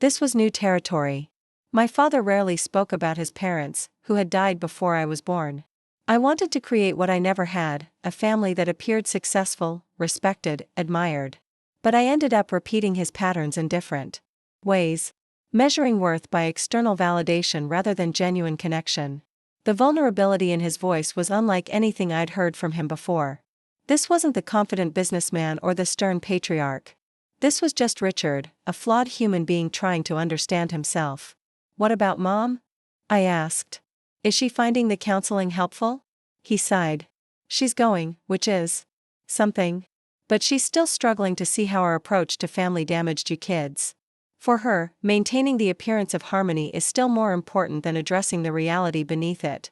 This was new territory. My father rarely spoke about his parents, who had died before I was born. I wanted to create what I never had, a family that appeared successful, respected, admired. But I ended up repeating his patterns in different ways, measuring worth by external validation rather than genuine connection. The vulnerability in his voice was unlike anything I'd heard from him before. This wasn't the confident businessman or the stern patriarch. This was just Richard, a flawed human being trying to understand himself. "What about Mom?" I asked. "Is she finding the counseling helpful?" He sighed. "She's going, which is something. But she's still struggling to see how our approach to family damaged you kids. For her, maintaining the appearance of harmony is still more important than addressing the reality beneath it."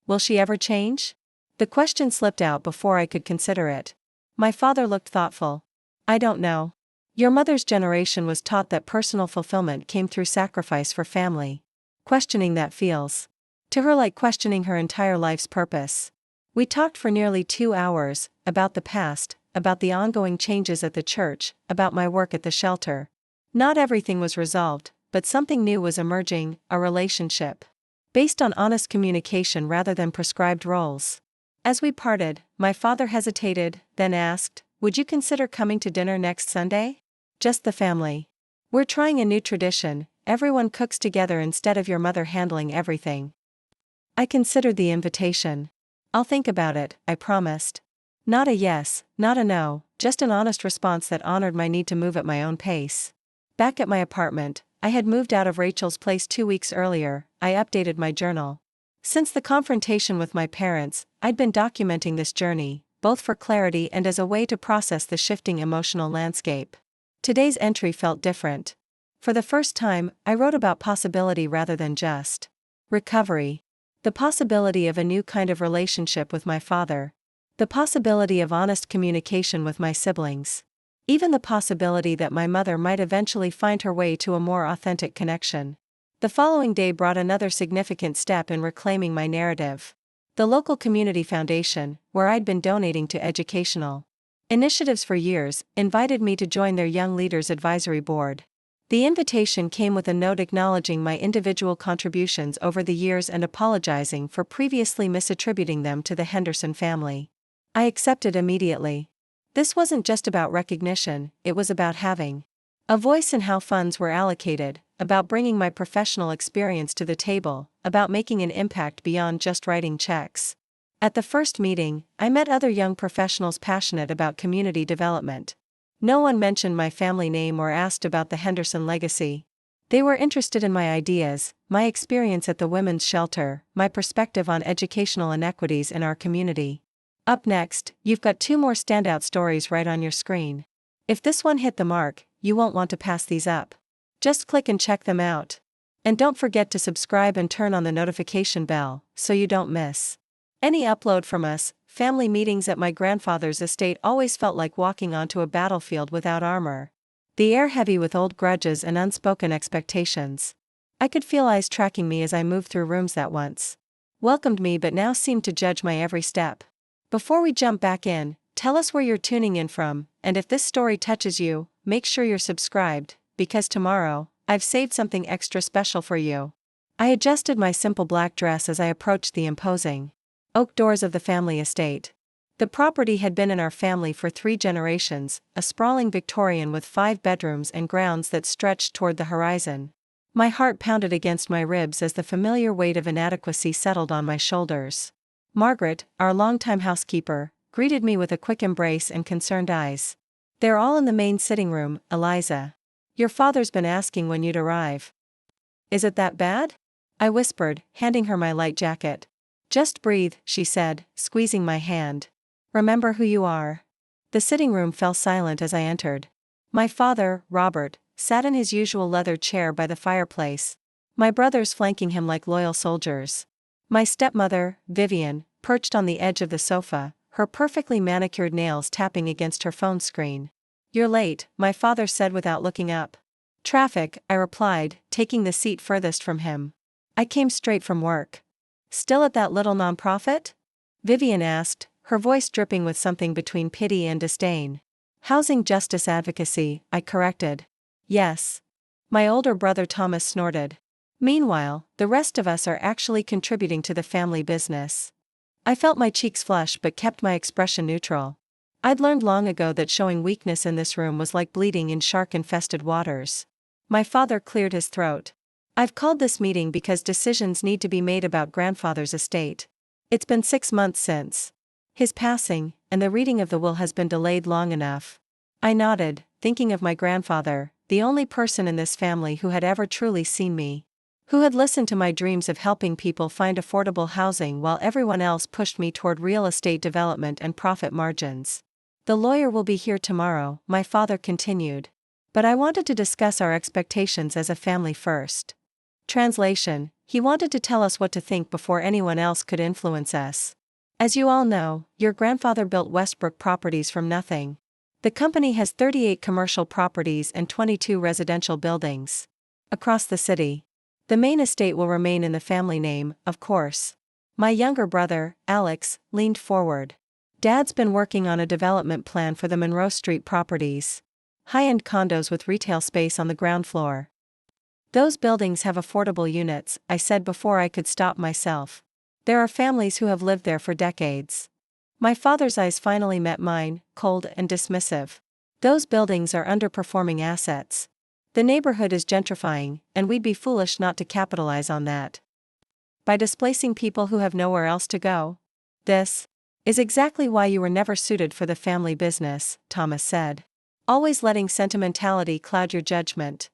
"Will she ever change?" The question slipped out before I could consider it. My father looked thoughtful. "I don't know. Your mother's generation was taught that personal fulfillment came through sacrifice for family. Questioning that feels to her like questioning her entire life's purpose." We talked for nearly 2 hours, about the past, about the ongoing changes at the church, about my work at the shelter. Not everything was resolved, but something new was emerging, a relationship based on honest communication rather than prescribed roles. As we parted, my father hesitated, then asked, "Would you consider coming to dinner next Sunday? Just the family. We're trying a new tradition, everyone cooks together instead of your mother handling everything." I considered the invitation. "I'll think about it," I promised. Not a yes, not a no, just an honest response that honored my need to move at my own pace. Back at my apartment, I had moved out of Rachel's place 2 weeks earlier. I updated my journal. Since the confrontation with my parents, I'd been documenting this journey, both for clarity and as a way to process the shifting emotional landscape. Today's entry felt different. For the first time, I wrote about possibility rather than just recovery. The possibility of a new kind of relationship with my father. The possibility of honest communication with my siblings. Even the possibility that my mother might eventually find her way to a more authentic connection. The following day brought another significant step in reclaiming my narrative. The local community foundation, where I'd been donating to educational initiatives for years, invited me to join their Young Leaders Advisory Board. The invitation came with a note acknowledging my individual contributions over the years and apologizing for previously misattributing them to the Henderson family. I accepted immediately. This wasn't just about recognition, it was about having a voice in how funds were allocated, about bringing my professional experience to the table, about making an impact beyond just writing checks. At the first meeting, I met other young professionals passionate about community development. No one mentioned my family name or asked about the Henderson legacy. They were interested in my ideas, my experience at the women's shelter, my perspective on educational inequities in our community. Up next, you've got 2 more standout stories right on your screen. If this one hit the mark, you won't want to pass these up. Just click and check them out. And don't forget to subscribe and turn on the notification bell, so you don't miss any upload from us. Family meetings at my grandfather's estate always felt like walking onto a battlefield without armor. The air heavy with old grudges and unspoken expectations. I could feel eyes tracking me as I moved through rooms that once welcomed me but now seemed to judge my every step. Before we jump back in, tell us where you're tuning in from, and if this story touches you, make sure you're subscribed, because tomorrow, I've saved something extra special for you. I adjusted my simple black dress as I approached the imposing oak doors of the family estate. The property had been in our family for 3 generations, a sprawling Victorian with 5 bedrooms and grounds that stretched toward the horizon. My heart pounded against my ribs as the familiar weight of inadequacy settled on my shoulders. Margaret, our longtime housekeeper, greeted me with a quick embrace and concerned eyes. "They're all in the main sitting room, Eliza. Your father's been asking when you'd arrive." "Is it that bad?" I whispered, handing her my light jacket. "Just breathe," she said, squeezing my hand. "Remember who you are." The sitting room fell silent as I entered. My father, Robert, sat in his usual leather chair by the fireplace. My brothers flanking him like loyal soldiers. My stepmother, Vivian, perched on the edge of the sofa, her perfectly manicured nails tapping against her phone screen. "You're late," my father said without looking up. "Traffic," I replied, taking the seat furthest from him. "I came straight from work." "Still at that little nonprofit?" Vivian asked, her voice dripping with something between pity and disdain. "Housing justice advocacy," I corrected. "Yes." My older brother Thomas snorted. Meanwhile, the rest of us are actually contributing to the family business. I felt my cheeks flush but kept my expression neutral. I'd learned long ago that showing weakness in this room was like bleeding in shark-infested waters. My father cleared his throat. I've called this meeting because decisions need to be made about grandfather's estate. It's been 6 months since his passing, and the reading of the will has been delayed long enough. I nodded, thinking of my grandfather, the only person in this family who had ever truly seen me. Who had listened to my dreams of helping people find affordable housing while everyone else pushed me toward real estate development and profit margins. The lawyer will be here tomorrow, my father continued. But I wanted to discuss our expectations as a family first. Translation: he wanted to tell us what to think before anyone else could influence us. As you all know, your grandfather built Westbrook Properties from nothing. The company has 38 commercial properties and 22 residential buildings across the city. The main estate will remain in the family name, of course. My younger brother, Alex, leaned forward. Dad's been working on a development plan for the Monroe Street properties. High-end condos with retail space on the ground floor. Those buildings have affordable units, I said before I could stop myself. There are families who have lived there for decades. My father's eyes finally met mine, cold and dismissive. Those buildings are underperforming assets. The neighborhood is gentrifying, and we'd be foolish not to capitalize on that. By displacing people who have nowhere else to go. This is exactly why you were never suited for the family business, Thomas said. Always letting sentimentality cloud your judgment.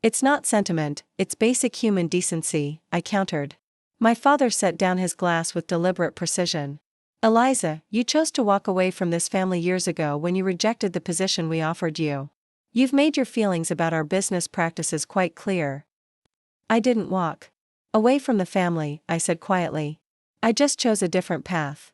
It's not sentiment, it's basic human decency, I countered. My father set down his glass with deliberate precision. Eliza, you chose to walk away from this family years ago when you rejected the position we offered you. You've made your feelings about our business practices quite clear. I didn't walk away from the family, I said quietly. I just chose a different path.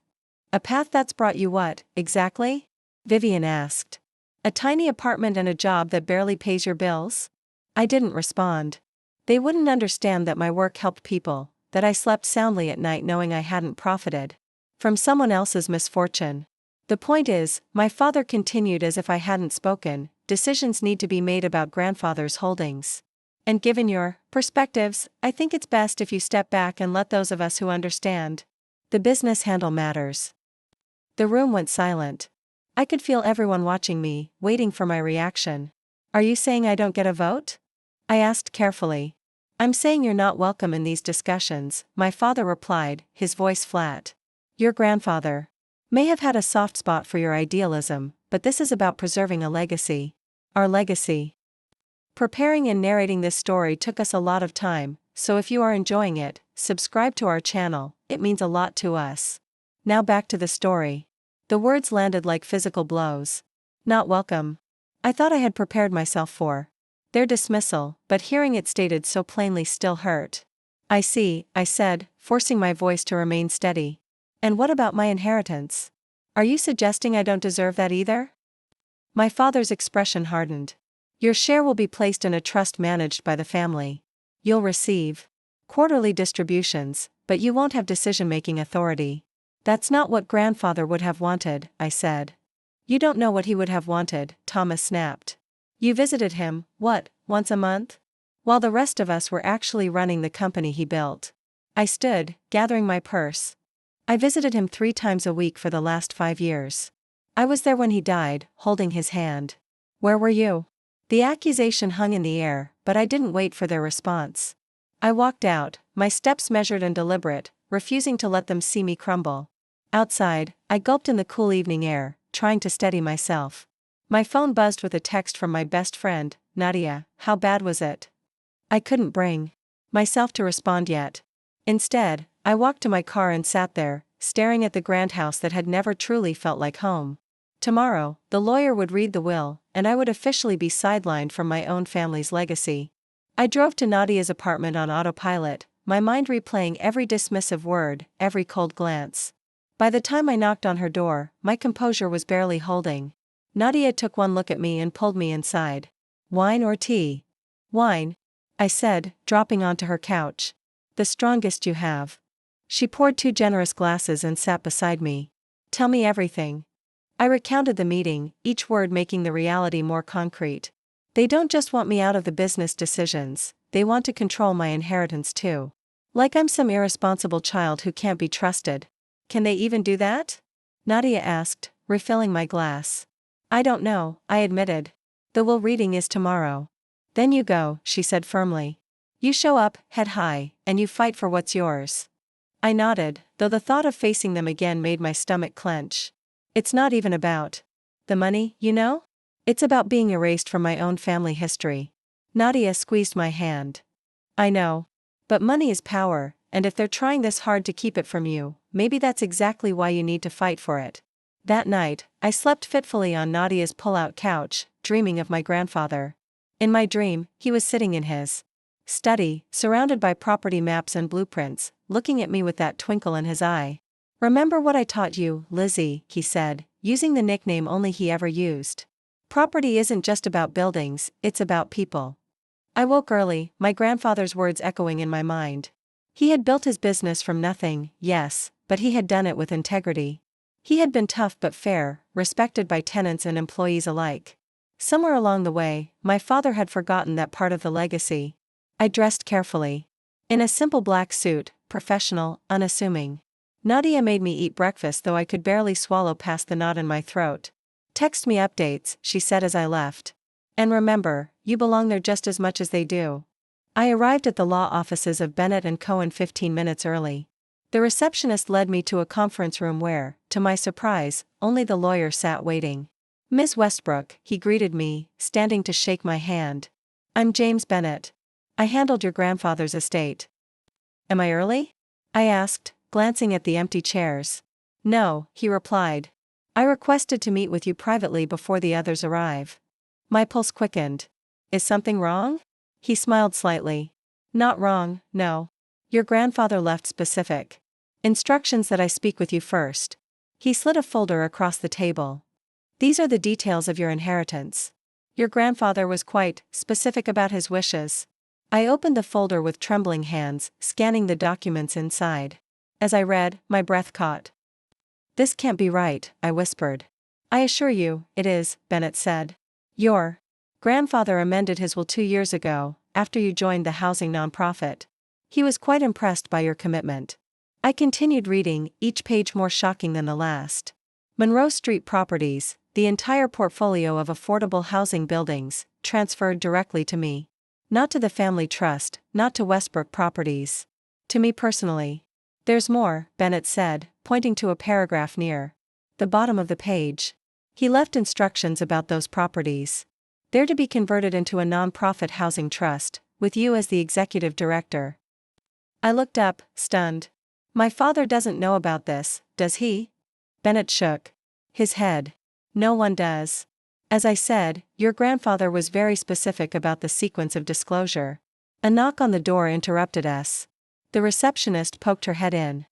A path that's brought you what, exactly? Vivian asked. A tiny apartment and a job that barely pays your bills? I didn't respond. They wouldn't understand that my work helped people, that I slept soundly at night knowing I hadn't profited from someone else's misfortune. The point is, my father continued as if I hadn't spoken, decisions need to be made about grandfather's holdings. And given your perspectives, I think it's best if you step back and let those of us who understand the business handle matters. The room went silent. I could feel everyone watching me, waiting for my reaction. Are you saying I don't get a vote? I asked carefully. I'm saying you're not welcome in these discussions, my father replied, his voice flat. Your grandfather may have had a soft spot for your idealism, but this is about preserving a legacy. Our legacy. Preparing and narrating this story took us a lot of time, so if you are enjoying it, subscribe to our channel, it means a lot to us. Now back to the story. The words landed like physical blows. Not welcome. I thought I had prepared myself for their dismissal, but hearing it stated so plainly still hurt. I see, I said, forcing my voice to remain steady. And what about my inheritance? Are you suggesting I don't deserve that either? My father's expression hardened. Your share will be placed in a trust managed by the family. You'll receive quarterly distributions, but you won't have decision-making authority. That's not what grandfather would have wanted, I said. You don't know what he would have wanted, Thomas snapped. You visited him, what, once a month? While the rest of us were actually running the company he built. I stood, gathering my purse. I visited him 3 times a week for the last 5 years. I was there when he died, holding his hand. Where were you? The accusation hung in the air, but I didn't wait for their response. I walked out, my steps measured and deliberate, refusing to let them see me crumble. Outside, I gulped in the cool evening air, trying to steady myself. My phone buzzed with a text from my best friend, Nadia. How bad was it? I couldn't bring myself to respond yet. Instead, I walked to my car and sat there, staring at the grand house that had never truly felt like home. Tomorrow, the lawyer would read the will, and I would officially be sidelined from my own family's legacy. I drove to Nadia's apartment on autopilot, my mind replaying every dismissive word, every cold glance. By the time I knocked on her door, my composure was barely holding. Nadia took one look at me and pulled me inside. Wine or tea? Wine, I said, dropping onto her couch. The strongest you have. She poured 2 generous glasses and sat beside me. Tell me everything. I recounted the meeting, each word making the reality more concrete. They don't just want me out of the business decisions, they want to control my inheritance too. Like I'm some irresponsible child who can't be trusted. Can they even do that? Nadia asked, refilling my glass. I don't know, I admitted. The will reading is tomorrow. Then you go, she said firmly. You show up, head high, and you fight for what's yours. I nodded, though the thought of facing them again made my stomach clench. It's not even about the money, you know? It's about being erased from my own family history. Nadia squeezed my hand. I know. But money is power, and if they're trying this hard to keep it from you, maybe that's exactly why you need to fight for it. That night, I slept fitfully on Nadia's pull-out couch, dreaming of my grandfather. In my dream, he was sitting in his study, surrounded by property maps and blueprints, looking at me with that twinkle in his eye. Remember what I taught you, Lizzie, he said, using the nickname only he ever used. Property isn't just about buildings, it's about people. I woke early, my grandfather's words echoing in my mind. He had built his business from nothing, yes, but he had done it with integrity. He had been tough but fair, respected by tenants and employees alike. Somewhere along the way, my father had forgotten that part of the legacy. I dressed carefully. In a simple black suit, professional, unassuming. Nadia made me eat breakfast though I could barely swallow past the knot in my throat. Text me updates, she said as I left. And remember, you belong there just as much as they do. I arrived at the law offices of Bennett and Cohen 15 minutes early. The receptionist led me to a conference room where, to my surprise, only the lawyer sat waiting. Miss Westbrook, he greeted me, standing to shake my hand. I'm James Bennett. I handled your grandfather's estate. Am I early? I asked, glancing at the empty chairs. No, he replied. I requested to meet with you privately before the others arrive. My pulse quickened. Is something wrong? He smiled slightly. Not wrong, no. Your grandfather left specific instructions that I speak with you first. He slid a folder across the table. These are the details of your inheritance. Your grandfather was quite specific about his wishes. I opened the folder with trembling hands, scanning the documents inside. As I read, my breath caught. This can't be right, I whispered. I assure you, it is, Bennett said. Your grandfather amended his will 2 years ago, after you joined the housing nonprofit. He was quite impressed by your commitment. I continued reading, each page more shocking than the last. Monroe Street Properties, the entire portfolio of affordable housing buildings, transferred directly to me. Not to the family trust, not to Westbrook Properties. To me personally. There's more, Bennett said, pointing to a paragraph near the bottom of the page. He left instructions about those properties. They're to be converted into a non-profit housing trust, with you as the executive director. I looked up, stunned. My father doesn't know about this, does he? Bennett shook his head. No one does. As I said, your grandfather was very specific about the sequence of disclosure. A knock on the door interrupted us. The receptionist poked her head in.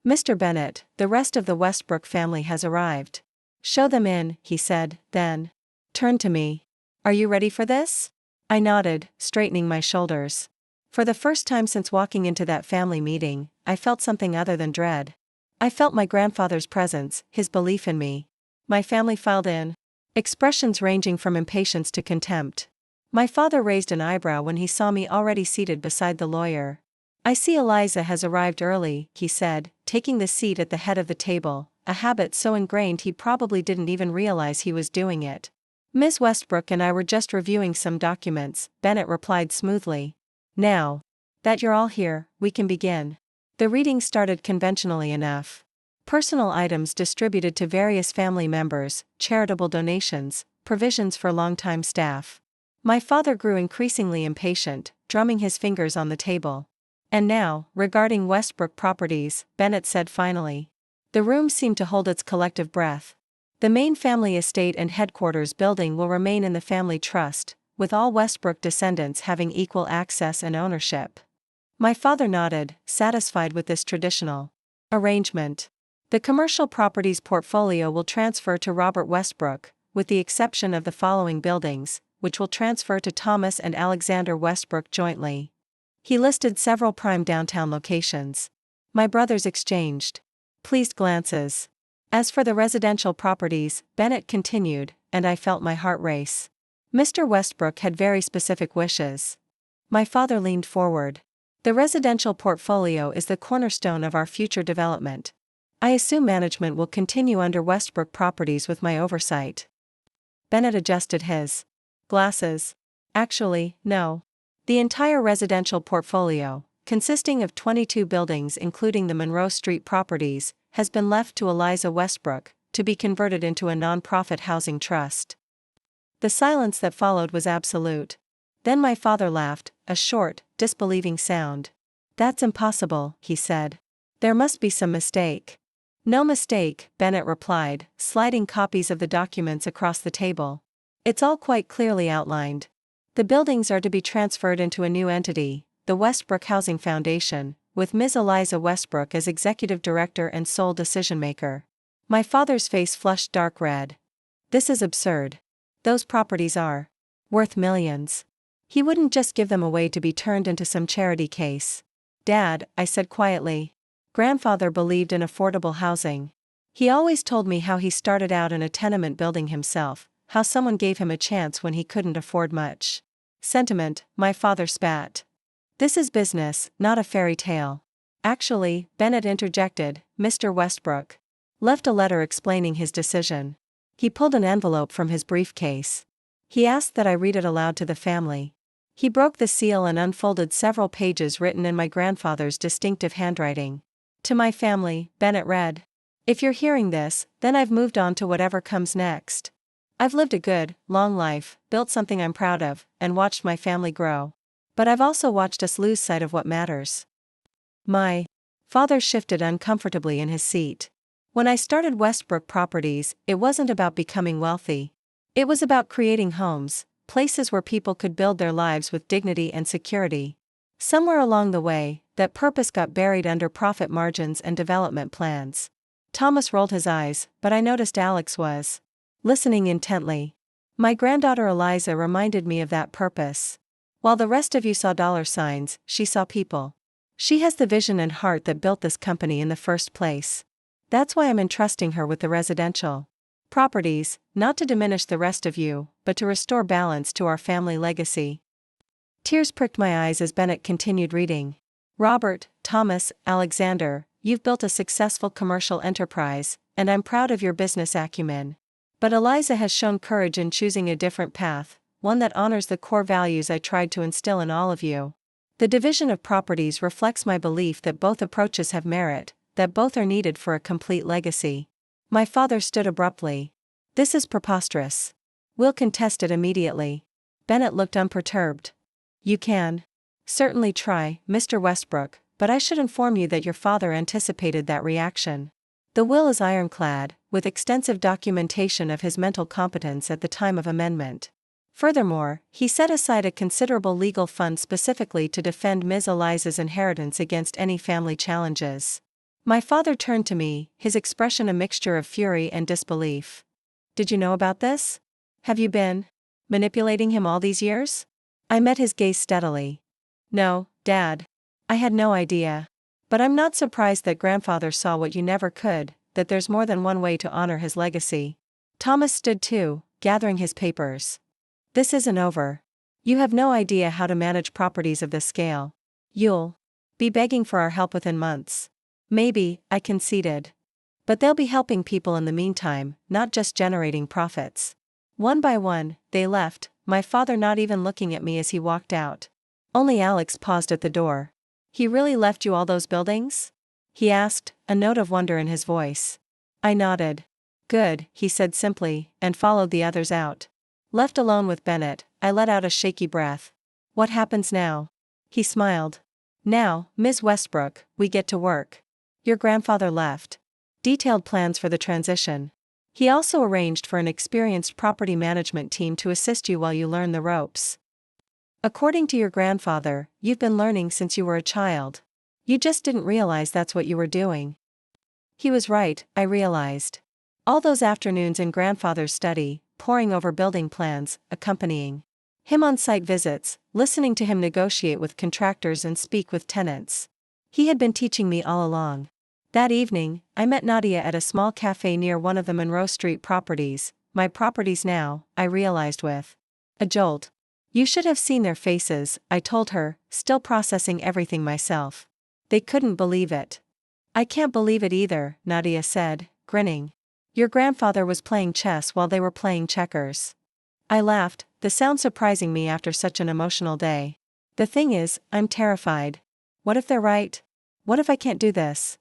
Mr. Bennett, the rest of the Westbrook family has arrived. Show them in, he said, then turned to me. Are you ready for this? I nodded, straightening my shoulders. For the first time since walking into that family meeting, I felt something other than dread. I felt my grandfather's presence, his belief in me. My family filed in. Expressions ranging from impatience to contempt. My father raised an eyebrow when he saw me already seated beside the lawyer. I see Eliza has arrived early, he said, taking the seat at the head of the table, a habit so ingrained he probably didn't even realize he was doing it. Ms. Westbrook and I were just reviewing some documents, Bennett replied smoothly. Now that you're all here, we can begin. The reading started conventionally enough. Personal items distributed to various family members, charitable donations, provisions for longtime staff. My father grew increasingly impatient, drumming his fingers on the table. And now, regarding Westbrook Properties, Bennett said finally. The room seemed to hold its collective breath. The main family estate and headquarters building will remain in the family trust, with all Westbrook descendants having equal access and ownership. My father nodded, satisfied with this traditional arrangement. The commercial properties portfolio will transfer to Robert Westbrook, with the exception of the following buildings, which will transfer to Thomas and Alexander Westbrook jointly. He listed several prime downtown locations. My brothers exchanged pleased glances. As for the residential properties, Bennett continued, and I felt my heart race. Mr. Westbrook had very specific wishes. My father leaned forward. The residential portfolio is the cornerstone of our future development. I assume management will continue under Westbrook Properties with my oversight. Bennett adjusted his glasses. Actually, no. The entire residential portfolio, consisting of 22 buildings including the Monroe Street properties, has been left to Eliza Westbrook, to be converted into a non-profit housing trust. The silence that followed was absolute. Then my father laughed, a short, disbelieving sound. "That's impossible," he said. "There must be some mistake." "No mistake," Bennett replied, sliding copies of the documents across the table. "It's all quite clearly outlined. The buildings are to be transferred into a new entity, the Westbrook Housing Foundation, with Ms. Eliza Westbrook as executive director and sole decision-maker." My father's face flushed dark red. "This is absurd. Those properties are worth millions. He wouldn't just give them away to be turned into some charity case." "Dad," I said quietly. "Grandfather believed in affordable housing. He always told me how he started out in a tenement building himself, how someone gave him a chance when he couldn't afford much." "Sentiment," my father spat. "This is business, not a fairy tale." "Actually," Bennett interjected, "Mr. Westbrook left a letter explaining his decision. He pulled an envelope from his briefcase. He asked that I read it aloud to the family." He broke the seal and unfolded several pages written in my grandfather's distinctive handwriting. "To my family," Bennett read. "If you're hearing this, then I've moved on to whatever comes next. I've lived a good, long life, built something I'm proud of, and watched my family grow. But I've also watched us lose sight of what matters." My father shifted uncomfortably in his seat. "When I started Westbrook Properties, it wasn't about becoming wealthy. It was about creating homes, places where people could build their lives with dignity and security. Somewhere along the way, that purpose got buried under profit margins and development plans." Thomas rolled his eyes, but I noticed Alex was listening intently. "My granddaughter Eliza reminded me of that purpose. While the rest of you saw dollar signs, she saw people. She has the vision and heart that built this company in the first place. That's why I'm entrusting her with the residential properties, not to diminish the rest of you, but to restore balance to our family legacy." Tears pricked my eyes as Bennett continued reading. "Robert, Thomas, Alexander, you've built a successful commercial enterprise, and I'm proud of your business acumen. But Eliza has shown courage in choosing a different path, one that honors the core values I tried to instill in all of you. The division of properties reflects my belief that both approaches have merit, that both are needed for a complete legacy." My father stood abruptly. "This is preposterous. We'll contest it immediately." Bennett looked unperturbed. "You can certainly try, Mr. Westbrook, but I should inform you that your father anticipated that reaction. The will is ironclad, with extensive documentation of his mental competence at the time of amendment. Furthermore, he set aside a considerable legal fund specifically to defend Ms. Eliza's inheritance against any family challenges." My father turned to me, his expression a mixture of fury and disbelief. "Did you know about this? Have you been manipulating him all these years?" I met his gaze steadily. "No, Dad. I had no idea. But I'm not surprised that grandfather saw what you never could, that there's more than one way to honor his legacy." Thomas stood too, gathering his papers. "This isn't over. You have no idea how to manage properties of this scale. You'll be begging for our help within months." "Maybe," I conceded. "But they'll be helping people in the meantime, not just generating profits." One by one, they left, my father not even looking at me as he walked out. Only Alex paused at the door. "He really left you all those buildings?" he asked, a note of wonder in his voice. I nodded. "Good," he said simply, and followed the others out. Left alone with Bennett, I let out a shaky breath. "What happens now?" He smiled. "Now, Ms. Westbrook, we get to work. Your grandfather left detailed plans for the transition. He also arranged for an experienced property management team to assist you while you learn the ropes. According to your grandfather, you've been learning since you were a child. You just didn't realize that's what you were doing." He was right, I realized. All those afternoons in grandfather's study, poring over building plans, accompanying him on site visits, listening to him negotiate with contractors and speak with tenants. He had been teaching me all along. That evening, I met Nadia at a small cafe near one of the Monroe Street properties, my properties now, I realized with A jolt. You should have seen their faces, I told her, still processing everything myself. They couldn't believe it. I can't believe it either, Nadia said, grinning. Your grandfather was playing chess while they were playing checkers. I laughed, the sound surprising me after such an emotional day. The thing is, I'm terrified. What if they're right? What if I can't do this?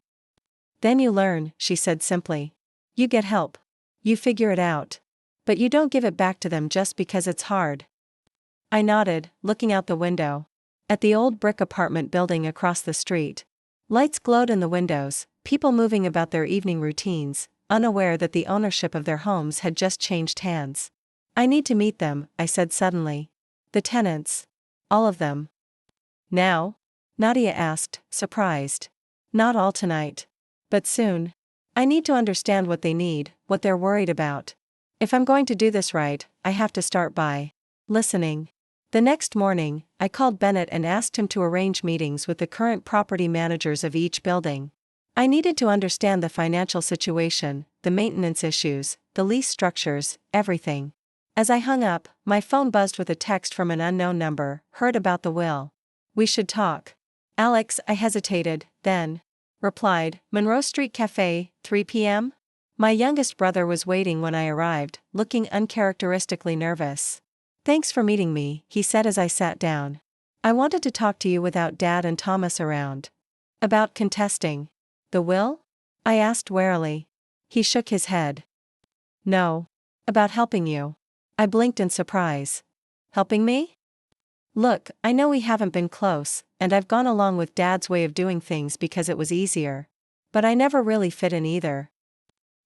Then you learn, she said simply. You get help. You figure it out. But you don't give it back to them just because it's hard. I nodded, looking out the window. At the old brick apartment building across the street. Lights glowed in the windows, people moving about their evening routines, unaware that the ownership of their homes had just changed hands. I need to meet them, I said suddenly. The tenants. All of them. Now? Nadia asked, surprised. Not all tonight. But soon. I need to understand what they need, what they're worried about. If I'm going to do this right, I have to start by listening. The next morning, I called Bennett and asked him to arrange meetings with the current property managers of each building. I needed to understand the financial situation, the maintenance issues, the lease structures, everything. As I hung up, my phone buzzed with a text from an unknown number, heard about the will. We should talk. Alex, I hesitated, then replied, Monroe Street Cafe, 3 p.m.? My youngest brother was waiting when I arrived, looking uncharacteristically nervous. Thanks for meeting me, he said as I sat down. I wanted to talk to you without Dad and Thomas around. About contesting the will? I asked warily. He shook his head. No. About helping you. I blinked in surprise. Helping me? Look, I know we haven't been close, and I've gone along with Dad's way of doing things because it was easier. But I never really fit in either.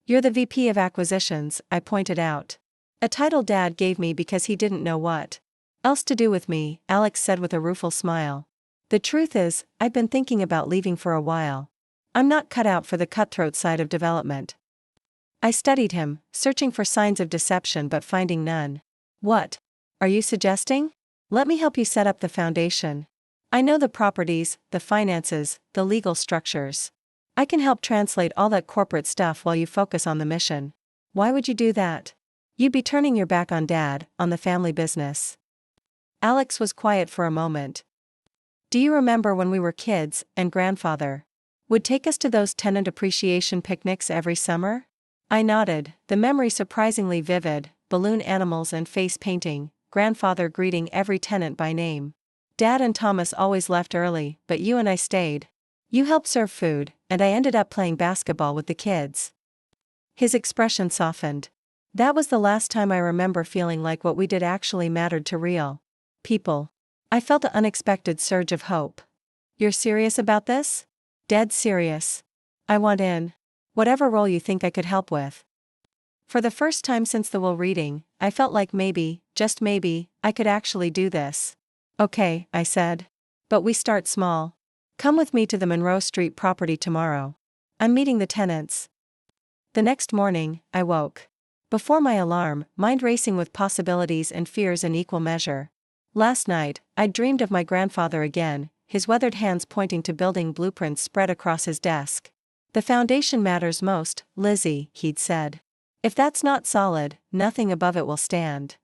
You're the VP of Acquisitions, I pointed out. A title Dad gave me because he didn't know what else to do with me, Alex said with a rueful smile. The truth is, I've been thinking about leaving for a while. I'm not cut out for the cutthroat side of development. I studied him, searching for signs of deception but finding none. What are you suggesting? Let me help you set up the foundation. I know the properties, the finances, the legal structures. I can help translate all that corporate stuff while you focus on the mission. Why would you do that? You'd be turning your back on Dad, on the family business. Alex was quiet for a moment. Do you remember when we were kids, and Grandfather would take us to those tenant appreciation picnics every summer? I nodded, the memory surprisingly vivid, balloon animals and face painting, Grandfather greeting every tenant by name. Dad and Thomas always left early, but you and I stayed. You helped serve food, and I ended up playing basketball with the kids. His expression softened. That was the last time I remember feeling like what we did actually mattered to real people. I felt an unexpected surge of hope. You're serious about this? Dead serious. I want in. Whatever role you think I could help with. For the first time since the will reading, I felt like maybe, just maybe, I could actually do this. Okay, I said. But we start small. Come with me to the Monroe Street property tomorrow. I'm meeting the tenants. The next morning, I woke. Before my alarm, mind racing with possibilities and fears in equal measure. Last night, I dreamed of my grandfather again, his weathered hands pointing to building blueprints spread across his desk. The foundation matters most, Lizzie, he'd said. If that's not solid, nothing above it will stand.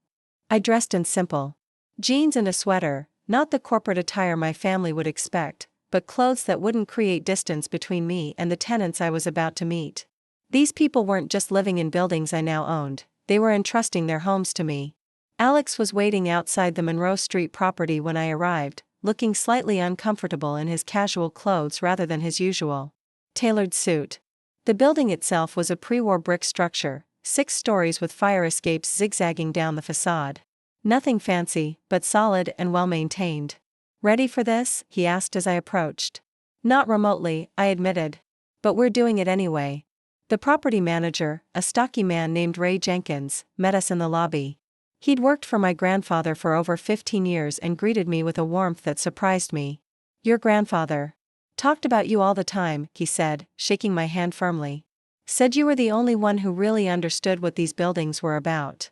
I dressed in simple jeans and a sweater, not the corporate attire my family would expect, but clothes that wouldn't create distance between me and the tenants I was about to meet. These people weren't just living in buildings I now owned, they were entrusting their homes to me. Alex was waiting outside the Monroe Street property when I arrived, looking slightly uncomfortable in his casual clothes rather than his usual tailored suit. The building itself was a pre-war brick structure, 6 stories with fire escapes zigzagging down the facade. Nothing fancy, but solid and well-maintained. Ready for this? He asked as I approached. Not remotely, I admitted. But we're doing it anyway. The property manager, a stocky man named Ray Jenkins, met us in the lobby. He'd worked for my grandfather for over 15 years and greeted me with a warmth that surprised me. Your grandfather talked about you all the time, he said, shaking my hand firmly. Said you were the only one who really understood what these buildings were about.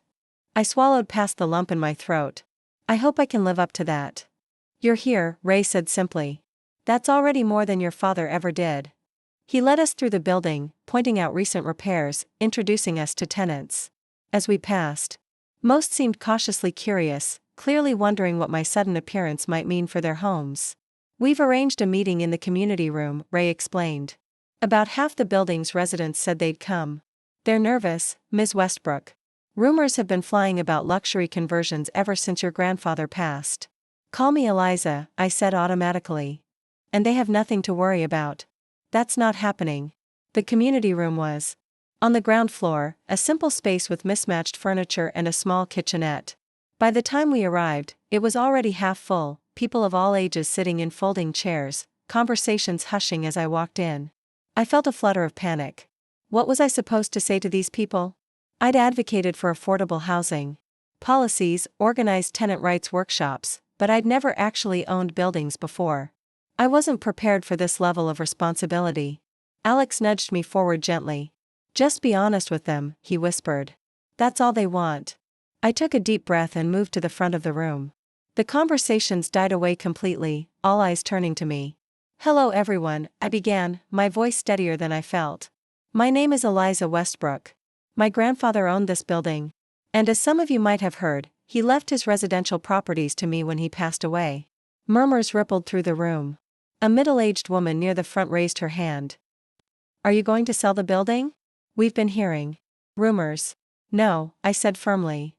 I swallowed past the lump in my throat. I hope I can live up to that. You're here, Ray said simply. That's already more than your father ever did. He led us through the building, pointing out recent repairs, introducing us to tenants. As we passed, Most seemed cautiously curious, clearly wondering what my sudden appearance might mean for their homes. "We've arranged a meeting in the community room," Ray explained. "About half the building's residents said they'd come. They're nervous, Ms. Westbrook. Rumors have been flying about luxury conversions ever since your grandfather passed." "Call me Eliza," I said automatically. "And they have nothing to worry about. That's not happening." The community room was on the ground floor, a simple space with mismatched furniture and a small kitchenette. By the time we arrived, it was already half full, people of all ages sitting in folding chairs, conversations hushing as I walked in. I felt a flutter of panic. What was I supposed to say to these people? I'd advocated for affordable housing policies, organized tenant rights workshops, but I'd never actually owned buildings before. I wasn't prepared for this level of responsibility. Alex nudged me forward gently. "Just be honest with them," he whispered. "That's all they want." I took a deep breath and moved to the front of the room. The conversations died away completely, all eyes turning to me. "Hello everyone," I began, my voice steadier than I felt. "My name is Eliza Westbrook. My grandfather owned this building. And as some of you might have heard, he left his residential properties to me when he passed away." Murmurs rippled through the room. A middle-aged woman near the front raised her hand. "Are you going to sell the building? We've been hearing rumors." "No," I said firmly.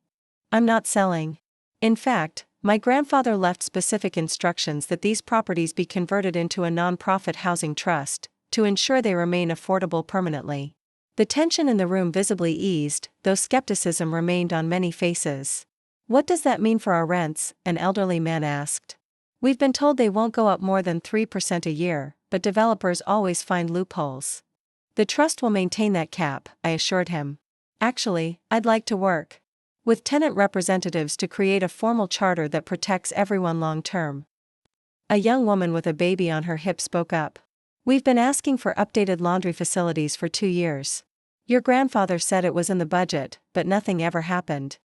"I'm not selling. In fact, my grandfather left specific instructions that these properties be converted into a non-profit housing trust, to ensure they remain affordable permanently." The tension in the room visibly eased, though skepticism remained on many faces. "What does that mean for our rents?" an elderly man asked. "We've been told they won't go up more than 3% a year, but developers always find loopholes." "The trust will maintain that cap," I assured him. "Actually, I'd like to work with tenant representatives to create a formal charter that protects everyone long-term." A young woman with a baby on her hip spoke up. "We've been asking for updated laundry facilities for 2 years. Your grandfather said it was in the budget, but nothing ever happened."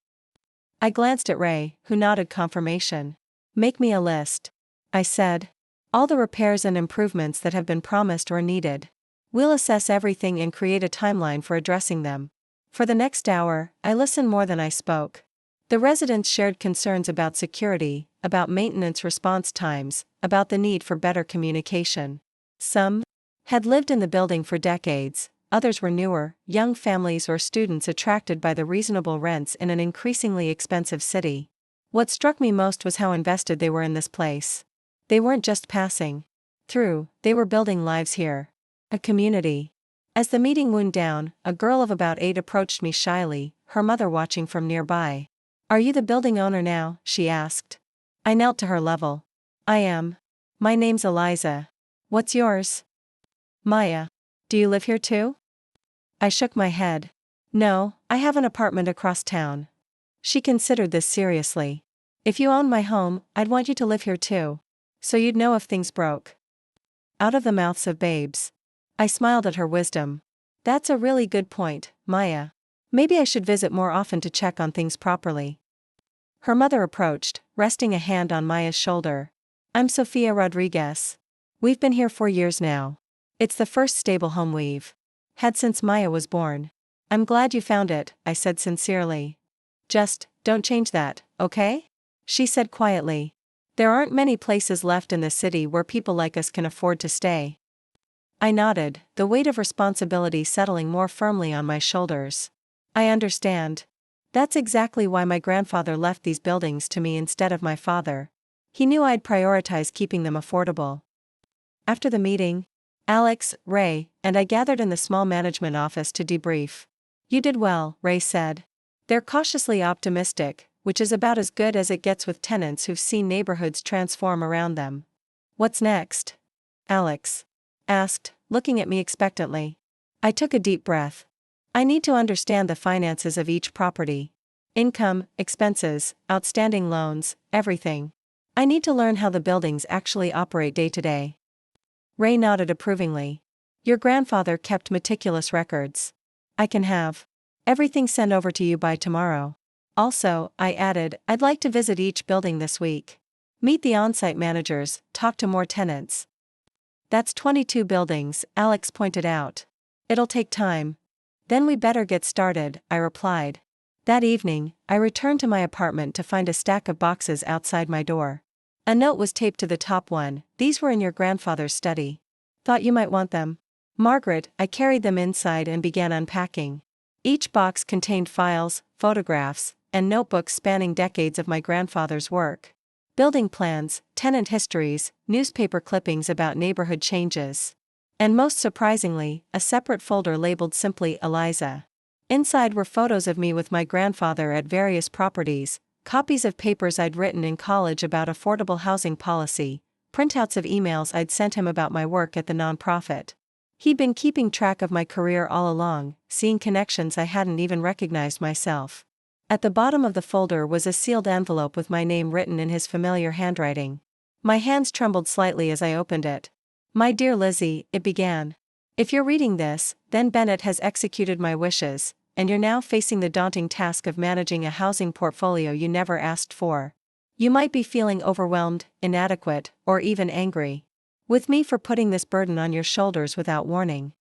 I glanced at Ray, who nodded confirmation. "Make me a list," I said. "All the repairs and improvements that have been promised or needed. We'll assess everything and create a timeline for addressing them." For the next hour, I listened more than I spoke. The residents shared concerns about security, about maintenance response times, about the need for better communication. Some had lived in the building for decades, others were newer, young families or students attracted by the reasonable rents in an increasingly expensive city. What struck me most was how invested they were in this place. They weren't just passing through, they were building lives here. A community. As the meeting wound down, a girl of about 8 approached me shyly, her mother watching from nearby. "Are you the building owner now?" she asked. I knelt to her level. "I am. My name's Eliza. What's yours?" "Maya. Do you live here too?" I shook my head. "No, I have an apartment across town." She considered this seriously. "If you owned my home, I'd want you to live here too. So you'd know if things broke." Out of the mouths of babes. I smiled at her wisdom. "That's a really good point, Maya. Maybe I should visit more often to check on things properly." Her mother approached, resting a hand on Maya's shoulder. "I'm Sofia Rodriguez. We've been here 4 years now. It's the first stable home we've had since Maya was born." "I'm glad you found it," I said sincerely. "Just, don't change that, okay?" she said quietly. "There aren't many places left in the city where people like us can afford to stay." I nodded, the weight of responsibility settling more firmly on my shoulders. "I understand. That's exactly why my grandfather left these buildings to me instead of my father. He knew I'd prioritize keeping them affordable." After the meeting, Alex, Ray, and I gathered in the small management office to debrief. "You did well," Ray said. "They're cautiously optimistic, which is about as good as it gets with tenants who've seen neighborhoods transform around them." "What's next?" Alex asked, looking at me expectantly. I took a deep breath. "I need to understand the finances of each property. Income, expenses, outstanding loans, everything. I need to learn how the buildings actually operate day to day." Ray nodded approvingly. "Your grandfather kept meticulous records. I can have everything sent over to you by tomorrow. Also," I added, "I'd like to visit each building this week. Meet the on-site managers, talk to more tenants." "That's 22 buildings," Alex pointed out. "It'll take time." "Then we better get started," I replied. That evening, I returned to my apartment to find a stack of boxes outside my door. A note was taped to the top one. "These were in your grandfather's study. Thought you might want them." Margaret. I carried them inside and began unpacking. Each box contained files, photographs, and notebooks spanning decades of my grandfather's work. Building plans, tenant histories, newspaper clippings about neighborhood changes. And most surprisingly, a separate folder labeled simply Eliza. Inside were photos of me with my grandfather at various properties, copies of papers I'd written in college about affordable housing policy, printouts of emails I'd sent him about my work at the nonprofit. He'd been keeping track of my career all along, seeing connections I hadn't even recognized myself. At the bottom of the folder was a sealed envelope with my name written in his familiar handwriting. My hands trembled slightly as I opened it. "My dear Lizzie," it began. "If you're reading this, then Bennett has executed my wishes, and you're now facing the daunting task of managing a housing portfolio you never asked for. You might be feeling overwhelmed, inadequate, or even angry with me for putting this burden on your shoulders without warning.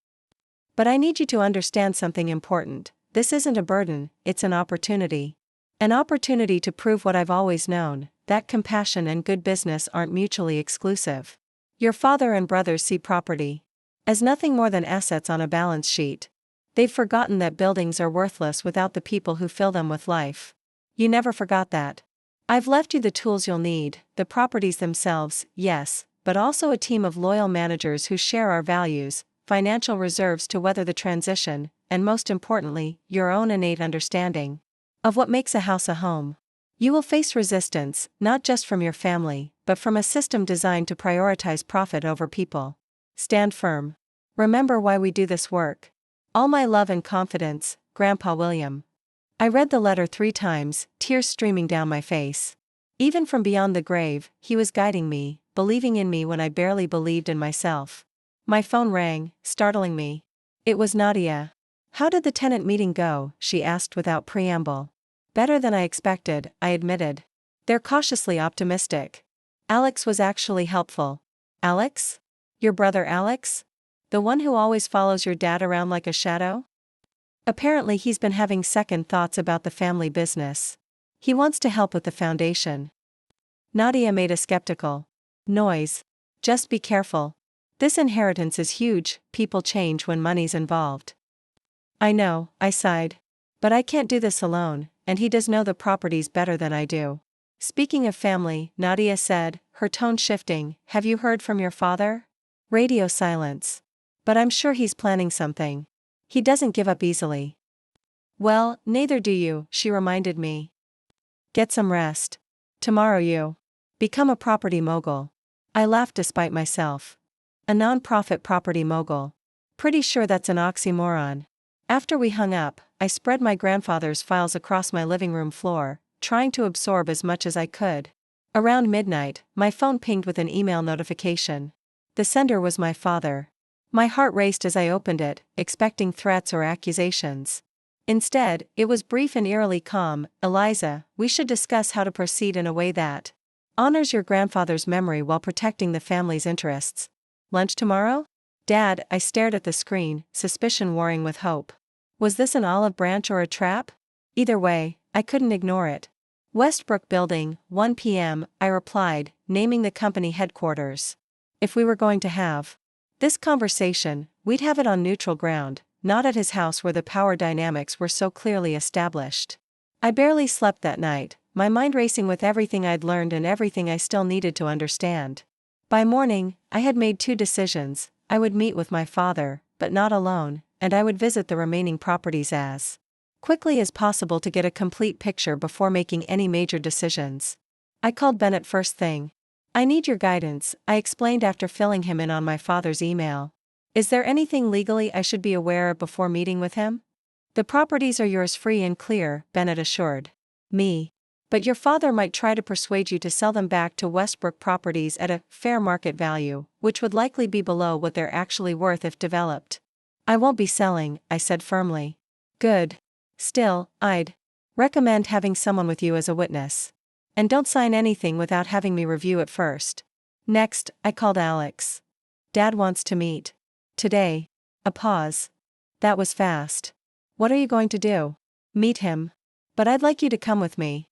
But I need you to understand something important. This isn't a burden, it's an opportunity. An opportunity to prove what I've always known, that compassion and good business aren't mutually exclusive. Your father and brothers see property as nothing more than assets on a balance sheet. They've forgotten that buildings are worthless without the people who fill them with life. You never forgot that. I've left you the tools you'll need, the properties themselves, yes, but also a team of loyal managers who share our values, financial reserves to weather the transition, and most importantly, your own innate understanding of what makes a house a home. You will face resistance, not just from your family, but from a system designed to prioritize profit over people. Stand firm. Remember why we do this work. All my love and confidence, Grandpa William." I read the letter 3 times, tears streaming down my face. Even from beyond the grave, he was guiding me, believing in me when I barely believed in myself. My phone rang, startling me. It was Nadia. "How did the tenant meeting go?" she asked without preamble. "Better than I expected," I admitted. "They're cautiously optimistic. Alex was actually helpful." "Alex? Your brother Alex? The one who always follows your dad around like a shadow?" "Apparently he's been having second thoughts about the family business. He wants to help with the foundation." Nadia made a skeptical noise. "Just be careful. This inheritance is huge, people change when money's involved." "I know," I sighed. "But I can't do this alone, and he does know the properties better than I do." "Speaking of family," Nadia said, her tone shifting, "have you heard from your father?" Radio silence. "But I'm sure he's planning something. He doesn't give up easily." "Well, neither do you," she reminded me. "Get some rest. Tomorrow you become a property mogul." I laughed despite myself. A non-profit property mogul. Pretty sure that's an oxymoron. After we hung up, I spread my grandfather's files across my living room floor, trying to absorb as much as I could. Around midnight, my phone pinged with an email notification. The sender was my father. My heart raced as I opened it, expecting threats or accusations. Instead, it was brief and eerily calm. "Eliza, we should discuss how to proceed in a way that honors your grandfather's memory while protecting the family's interests. Lunch tomorrow?" "Dad," I stared at the screen, suspicion warring with hope. Was this an olive branch or a trap? Either way, I couldn't ignore it. "Westbrook Building, 1 p.m., I replied, naming the company headquarters. If we were going to have this conversation, we'd have it on neutral ground, not at his house where the power dynamics were so clearly established. I barely slept that night, my mind racing with everything I'd learned and everything I still needed to understand. By morning, I had made 2 decisions. I would meet with my father, but not alone, and I would visit the remaining properties as quickly as possible to get a complete picture before making any major decisions. I called Bennett first thing. "I need your guidance," I explained after filling him in on my father's email. "Is there anything legally I should be aware of before meeting with him?" "The properties are yours free and clear," Bennett assured me. "But your father might try to persuade you to sell them back to Westbrook Properties at a fair market value, which would likely be below what they're actually worth if developed." "I won't be selling," I said firmly. "Good. Still, I'd recommend having someone with you as a witness. And don't sign anything without having me review it first." Next, I called Alex. "Dad wants to meet today." A pause. "That was fast. What are you going to do?" "Meet him." But I'd like you to come with me.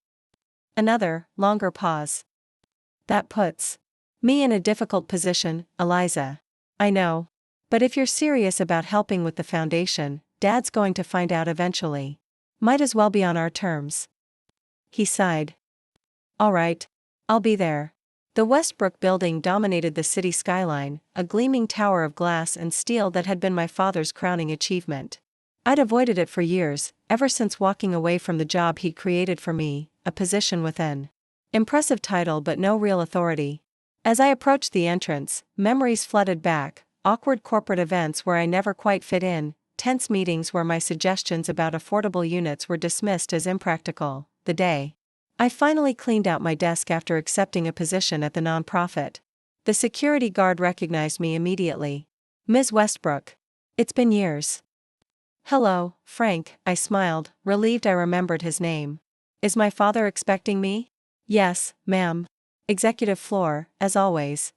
Another, longer pause. That puts me in a difficult position, Eliza. I know. But if you're serious about helping with the foundation, Dad's going to find out eventually. Might as well be on our terms. He sighed. All right. I'll be there. The Westbrook building dominated the city skyline, a gleaming tower of glass and steel that had been my father's crowning achievement. I'd avoided it for years, ever since walking away from the job he'd created for me, a position with an impressive title but no real authority. As I approached the entrance, memories flooded back, awkward corporate events where I never quite fit in, tense meetings where my suggestions about affordable units were dismissed as impractical. The day I finally cleaned out my desk after accepting a position at the nonprofit. The security guard recognized me immediately. Ms. Westbrook. It's been years. Hello, Frank, I smiled, relieved I remembered his name. Is my father expecting me? Yes, ma'am. Executive floor, as always.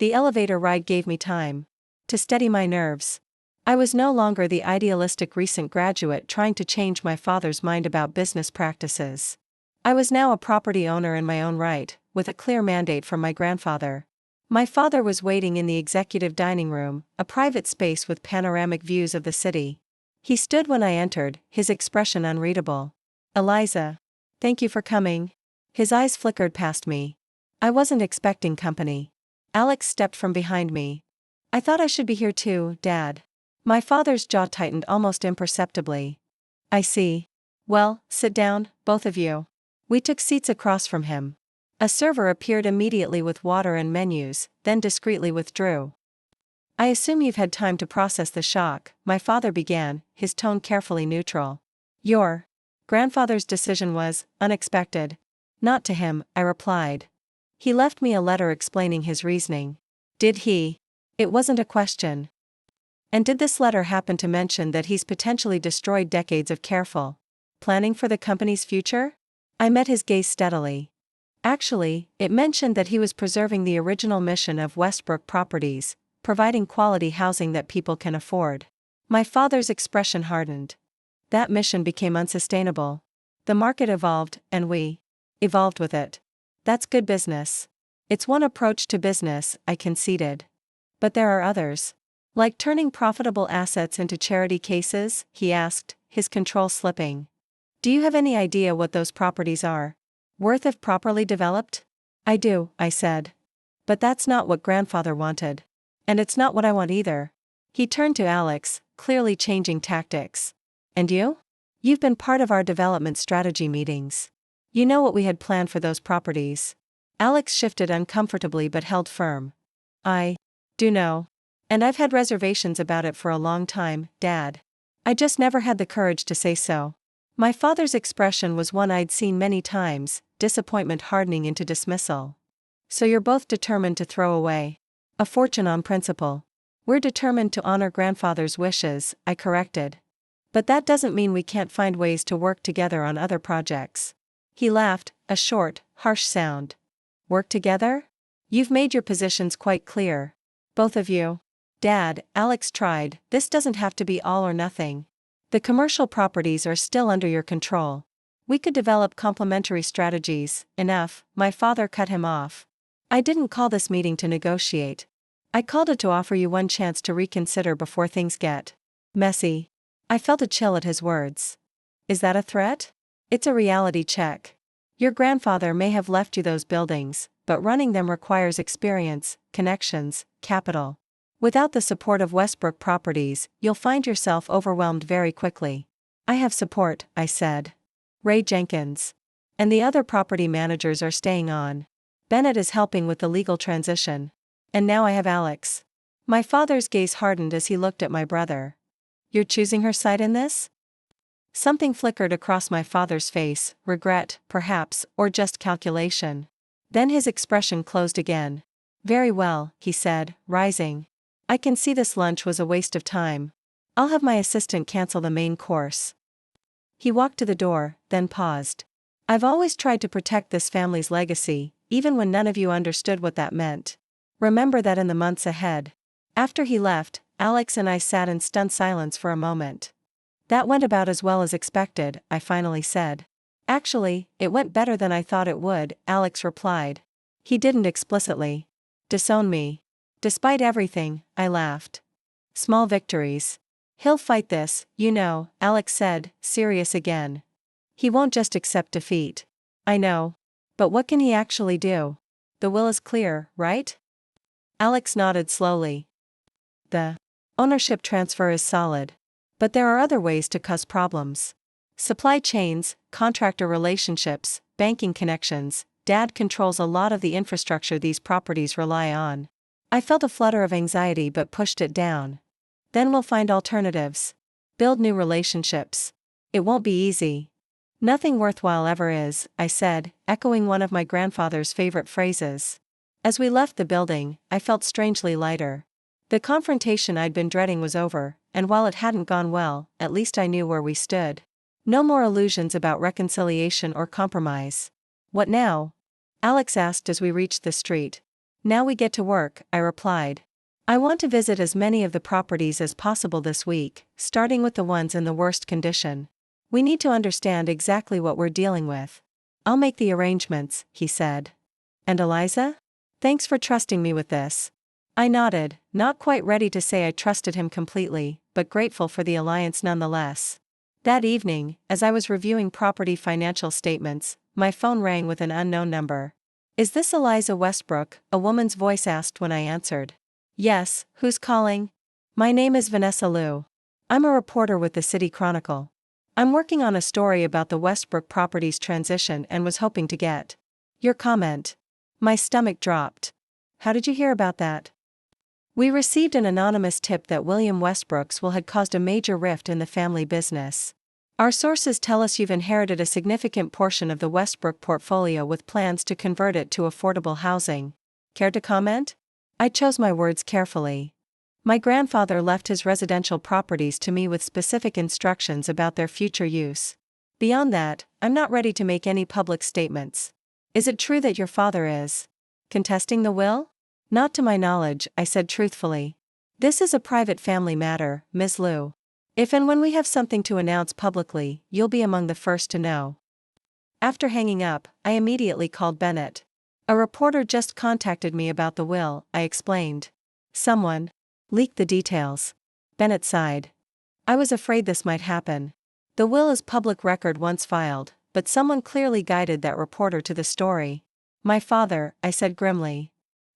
The elevator ride gave me time to steady my nerves. I was no longer the idealistic recent graduate trying to change my father's mind about business practices. I was now a property owner in my own right, with a clear mandate from my grandfather. My father was waiting in the executive dining room, a private space with panoramic views of the city. He stood when I entered, his expression unreadable. Eliza. Thank you for coming. His eyes flickered past me. I wasn't expecting company. Alex stepped from behind me. I thought I should be here too, Dad. My father's jaw tightened almost imperceptibly. I see. Well, sit down, both of you. We took seats across from him. A server appeared immediately with water and menus, then discreetly withdrew. I assume you've had time to process the shock, my father began, his tone carefully neutral. Your grandfather's decision was unexpected. Not to him, I replied. He left me a letter explaining his reasoning. Did he? It wasn't a question. And did this letter happen to mention that he's potentially destroyed decades of careful planning for the company's future? I met his gaze steadily. Actually, it mentioned that he was preserving the original mission of Westbrook Properties, providing quality housing that people can afford. My father's expression hardened. That mission became unsustainable. The market evolved, and we evolved with it. That's good business. It's one approach to business, I conceded. But there are others. Like turning profitable assets into charity cases, he asked, his control slipping. Do you have any idea what those properties are? Worth if properly developed? I do, I said. But that's not what grandfather wanted. And it's not what I want either. He turned to Alex, clearly changing tactics. And you? You've been part of our development strategy meetings. You know what we had planned for those properties. Alex shifted uncomfortably but held firm. I do know. And I've had reservations about it for a long time, Dad. I just never had the courage to say so. My father's expression was one I'd seen many times, disappointment hardening into dismissal. So you're both determined to throw away a fortune on principle. We're determined to honor grandfather's wishes, I corrected. But that doesn't mean we can't find ways to work together on other projects. He laughed, a short, harsh sound. Work together? You've made your positions quite clear. Both of you. Dad, Alex tried, this doesn't have to be all or nothing. The commercial properties are still under your control. We could develop complementary strategies. Enough, my father cut him off. I didn't call this meeting to negotiate. I called it to offer you one chance to reconsider before things get messy. I felt a chill at his words. Is that a threat? It's a reality check. Your grandfather may have left you those buildings, but running them requires experience, connections, capital. Without the support of Westbrook Properties, you'll find yourself overwhelmed very quickly. I have support, I said. Ray Jenkins. And the other property managers are staying on. Bennett is helping with the legal transition. And now I have Alex. My father's gaze hardened as he looked at my brother. You're choosing her side in this? Something flickered across my father's face, regret, perhaps, or just calculation. Then his expression closed again. Very well, he said, rising. I can see this lunch was a waste of time. I'll have my assistant cancel the main course. He walked to the door, then paused. I've always tried to protect this family's legacy, even when none of you understood what that meant. Remember that in the months ahead. After he left, Alex and I sat in stunned silence for a moment. That went about as well as expected, I finally said. Actually, it went better than I thought it would, Alex replied. He didn't explicitly disown me. Despite everything, I laughed. Small victories. He'll fight this, you know, Alex said, serious again. He won't just accept defeat. I know. But what can he actually do? The will is clear, right? Alex nodded slowly. The ownership transfer is solid. But there are other ways to cause problems. Supply chains, contractor relationships, banking connections. Dad controls a lot of the infrastructure these properties rely on. I felt a flutter of anxiety but pushed it down. Then we'll find alternatives. Build new relationships. It won't be easy. Nothing worthwhile ever is, I said, echoing one of my grandfather's favorite phrases. As we left the building, I felt strangely lighter. The confrontation I'd been dreading was over, and while it hadn't gone well, at least I knew where we stood. No more illusions about reconciliation or compromise. What now? Alex asked as we reached the street. Now we get to work, I replied. I want to visit as many of the properties as possible this week, starting with the ones in the worst condition. We need to understand exactly what we're dealing with. I'll make the arrangements, he said. And Eliza? Thanks for trusting me with this. I nodded, not quite ready to say I trusted him completely, but grateful for the alliance nonetheless. That evening, as I was reviewing property financial statements, my phone rang with an unknown number. Is this Eliza Westbrook? A woman's voice asked when I answered. Yes, who's calling? My name is Vanessa Liu. I'm a reporter with the City Chronicle. I'm working on a story about the Westbrook property's transition and was hoping to get your comment. My stomach dropped. How did you hear about that? We received an anonymous tip that William Westbrook's will had caused a major rift in the family business. Our sources tell us you've inherited a significant portion of the Westbrook portfolio with plans to convert it to affordable housing. Care to comment? I chose my words carefully. My grandfather left his residential properties to me with specific instructions about their future use. Beyond that, I'm not ready to make any public statements. Is it true that your father is contesting the will? Not to my knowledge, I said truthfully. This is a private family matter, Ms. Liu. If and when we have something to announce publicly, you'll be among the first to know. After hanging up, I immediately called Bennett. A reporter just contacted me about the will, I explained. Someone leaked the details. Bennett sighed. I was afraid this might happen. The will is public record once filed, but someone clearly guided that reporter to the story. My father, I said grimly.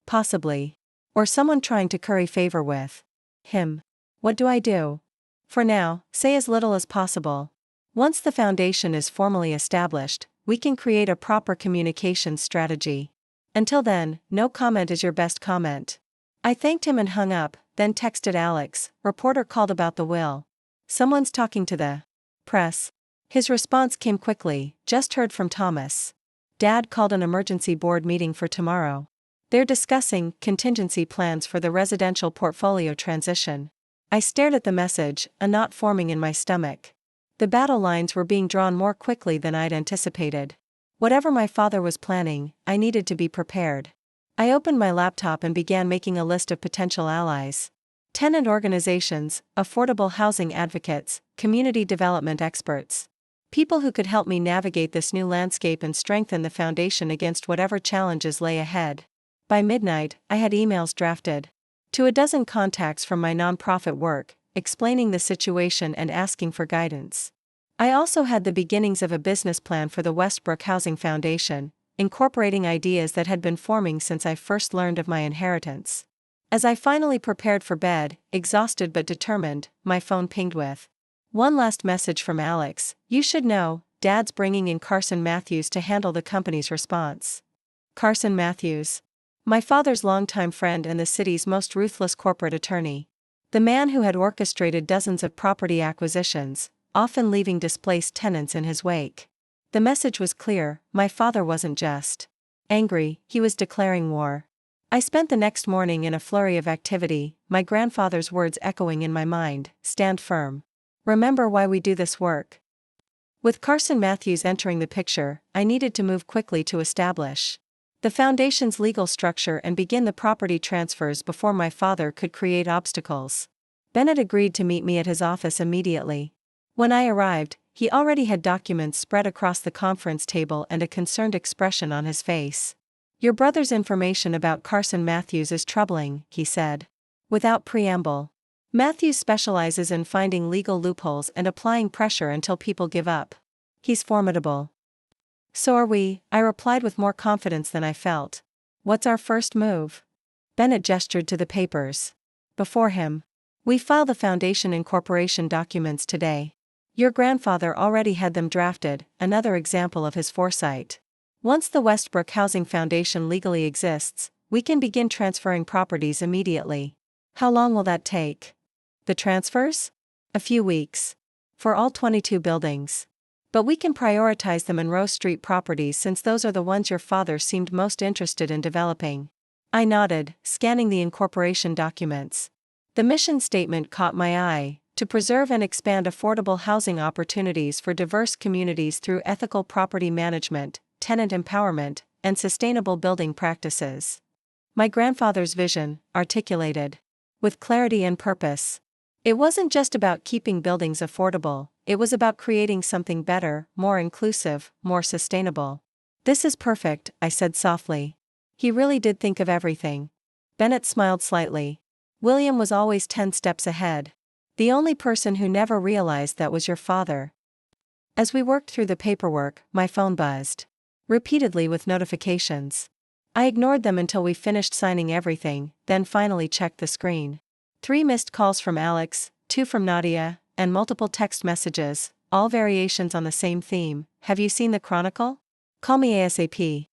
Possibly. Or someone trying to curry favor with him. What do I do? For now, say as little as possible. Once the foundation is formally established, we can create a proper communications strategy. Until then, no comment is your best comment. I thanked him and hung up, then texted Alex. Reporter called about the will. Someone's talking to the press. His response came quickly. Just heard from Thomas. Dad called an emergency board meeting for tomorrow. They're discussing contingency plans for the residential portfolio transition. I stared at the message, a knot forming in my stomach. The battle lines were being drawn more quickly than I'd anticipated. Whatever my father was planning, I needed to be prepared. I opened my laptop and began making a list of potential allies. Tenant organizations, affordable housing advocates, community development experts. People who could help me navigate this new landscape and strengthen the foundation against whatever challenges lay ahead. By midnight, I had emails drafted to a dozen contacts from my nonprofit work, explaining the situation and asking for guidance. I also had the beginnings of a business plan for the Westbrook Housing Foundation, incorporating ideas that had been forming since I first learned of my inheritance. As I finally prepared for bed, exhausted but determined, my phone pinged with one last message from Alex. You should know, Dad's bringing in Carson Matthews to handle the company's response. Carson Matthews. My father's longtime friend and the city's most ruthless corporate attorney. The man who had orchestrated dozens of property acquisitions, often leaving displaced tenants in his wake. The message was clear, my father wasn't just angry, he was declaring war. I spent the next morning in a flurry of activity, my grandfather's words echoing in my mind, stand firm. Remember why we do this work. With Carson Matthews entering the picture, I needed to move quickly to establish the foundation's legal structure and begin the property transfers before my father could create obstacles. Bennett agreed to meet me at his office immediately. When I arrived, he already had documents spread across the conference table and a concerned expression on his face. "Your brother's information about Carson Matthews is troubling," he said. Without preamble. "Matthews specializes in finding legal loopholes and applying pressure until people give up. He's formidable." "So are we," I replied with more confidence than I felt. "What's our first move?" Bennett gestured to the papers before him. "We file the foundation incorporation documents today. Your grandfather already had them drafted," another example of his foresight. "Once the Westbrook Housing Foundation legally exists, we can begin transferring properties immediately." "How long will that take?" "The transfers? A few weeks. For all 22 buildings. But we can prioritize the Monroe Street properties since those are the ones your father seemed most interested in developing." I nodded, scanning the incorporation documents. The mission statement caught my eye: to preserve and expand affordable housing opportunities for diverse communities through ethical property management, tenant empowerment, and sustainable building practices. My grandfather's vision, articulated with clarity and purpose. It wasn't just about keeping buildings affordable, it was about creating something better, more inclusive, more sustainable. "This is perfect," I said softly. He really did think of everything. Bennett smiled slightly. "William was always 10 steps ahead. The only person who never realized that was your father." As we worked through the paperwork, my phone buzzed repeatedly with notifications. I ignored them until we finished signing everything, then finally checked the screen. 3 missed calls from Alex, 2 from Nadia, and multiple text messages, all variations on the same theme: "Have you seen the Chronicle? Call me ASAP."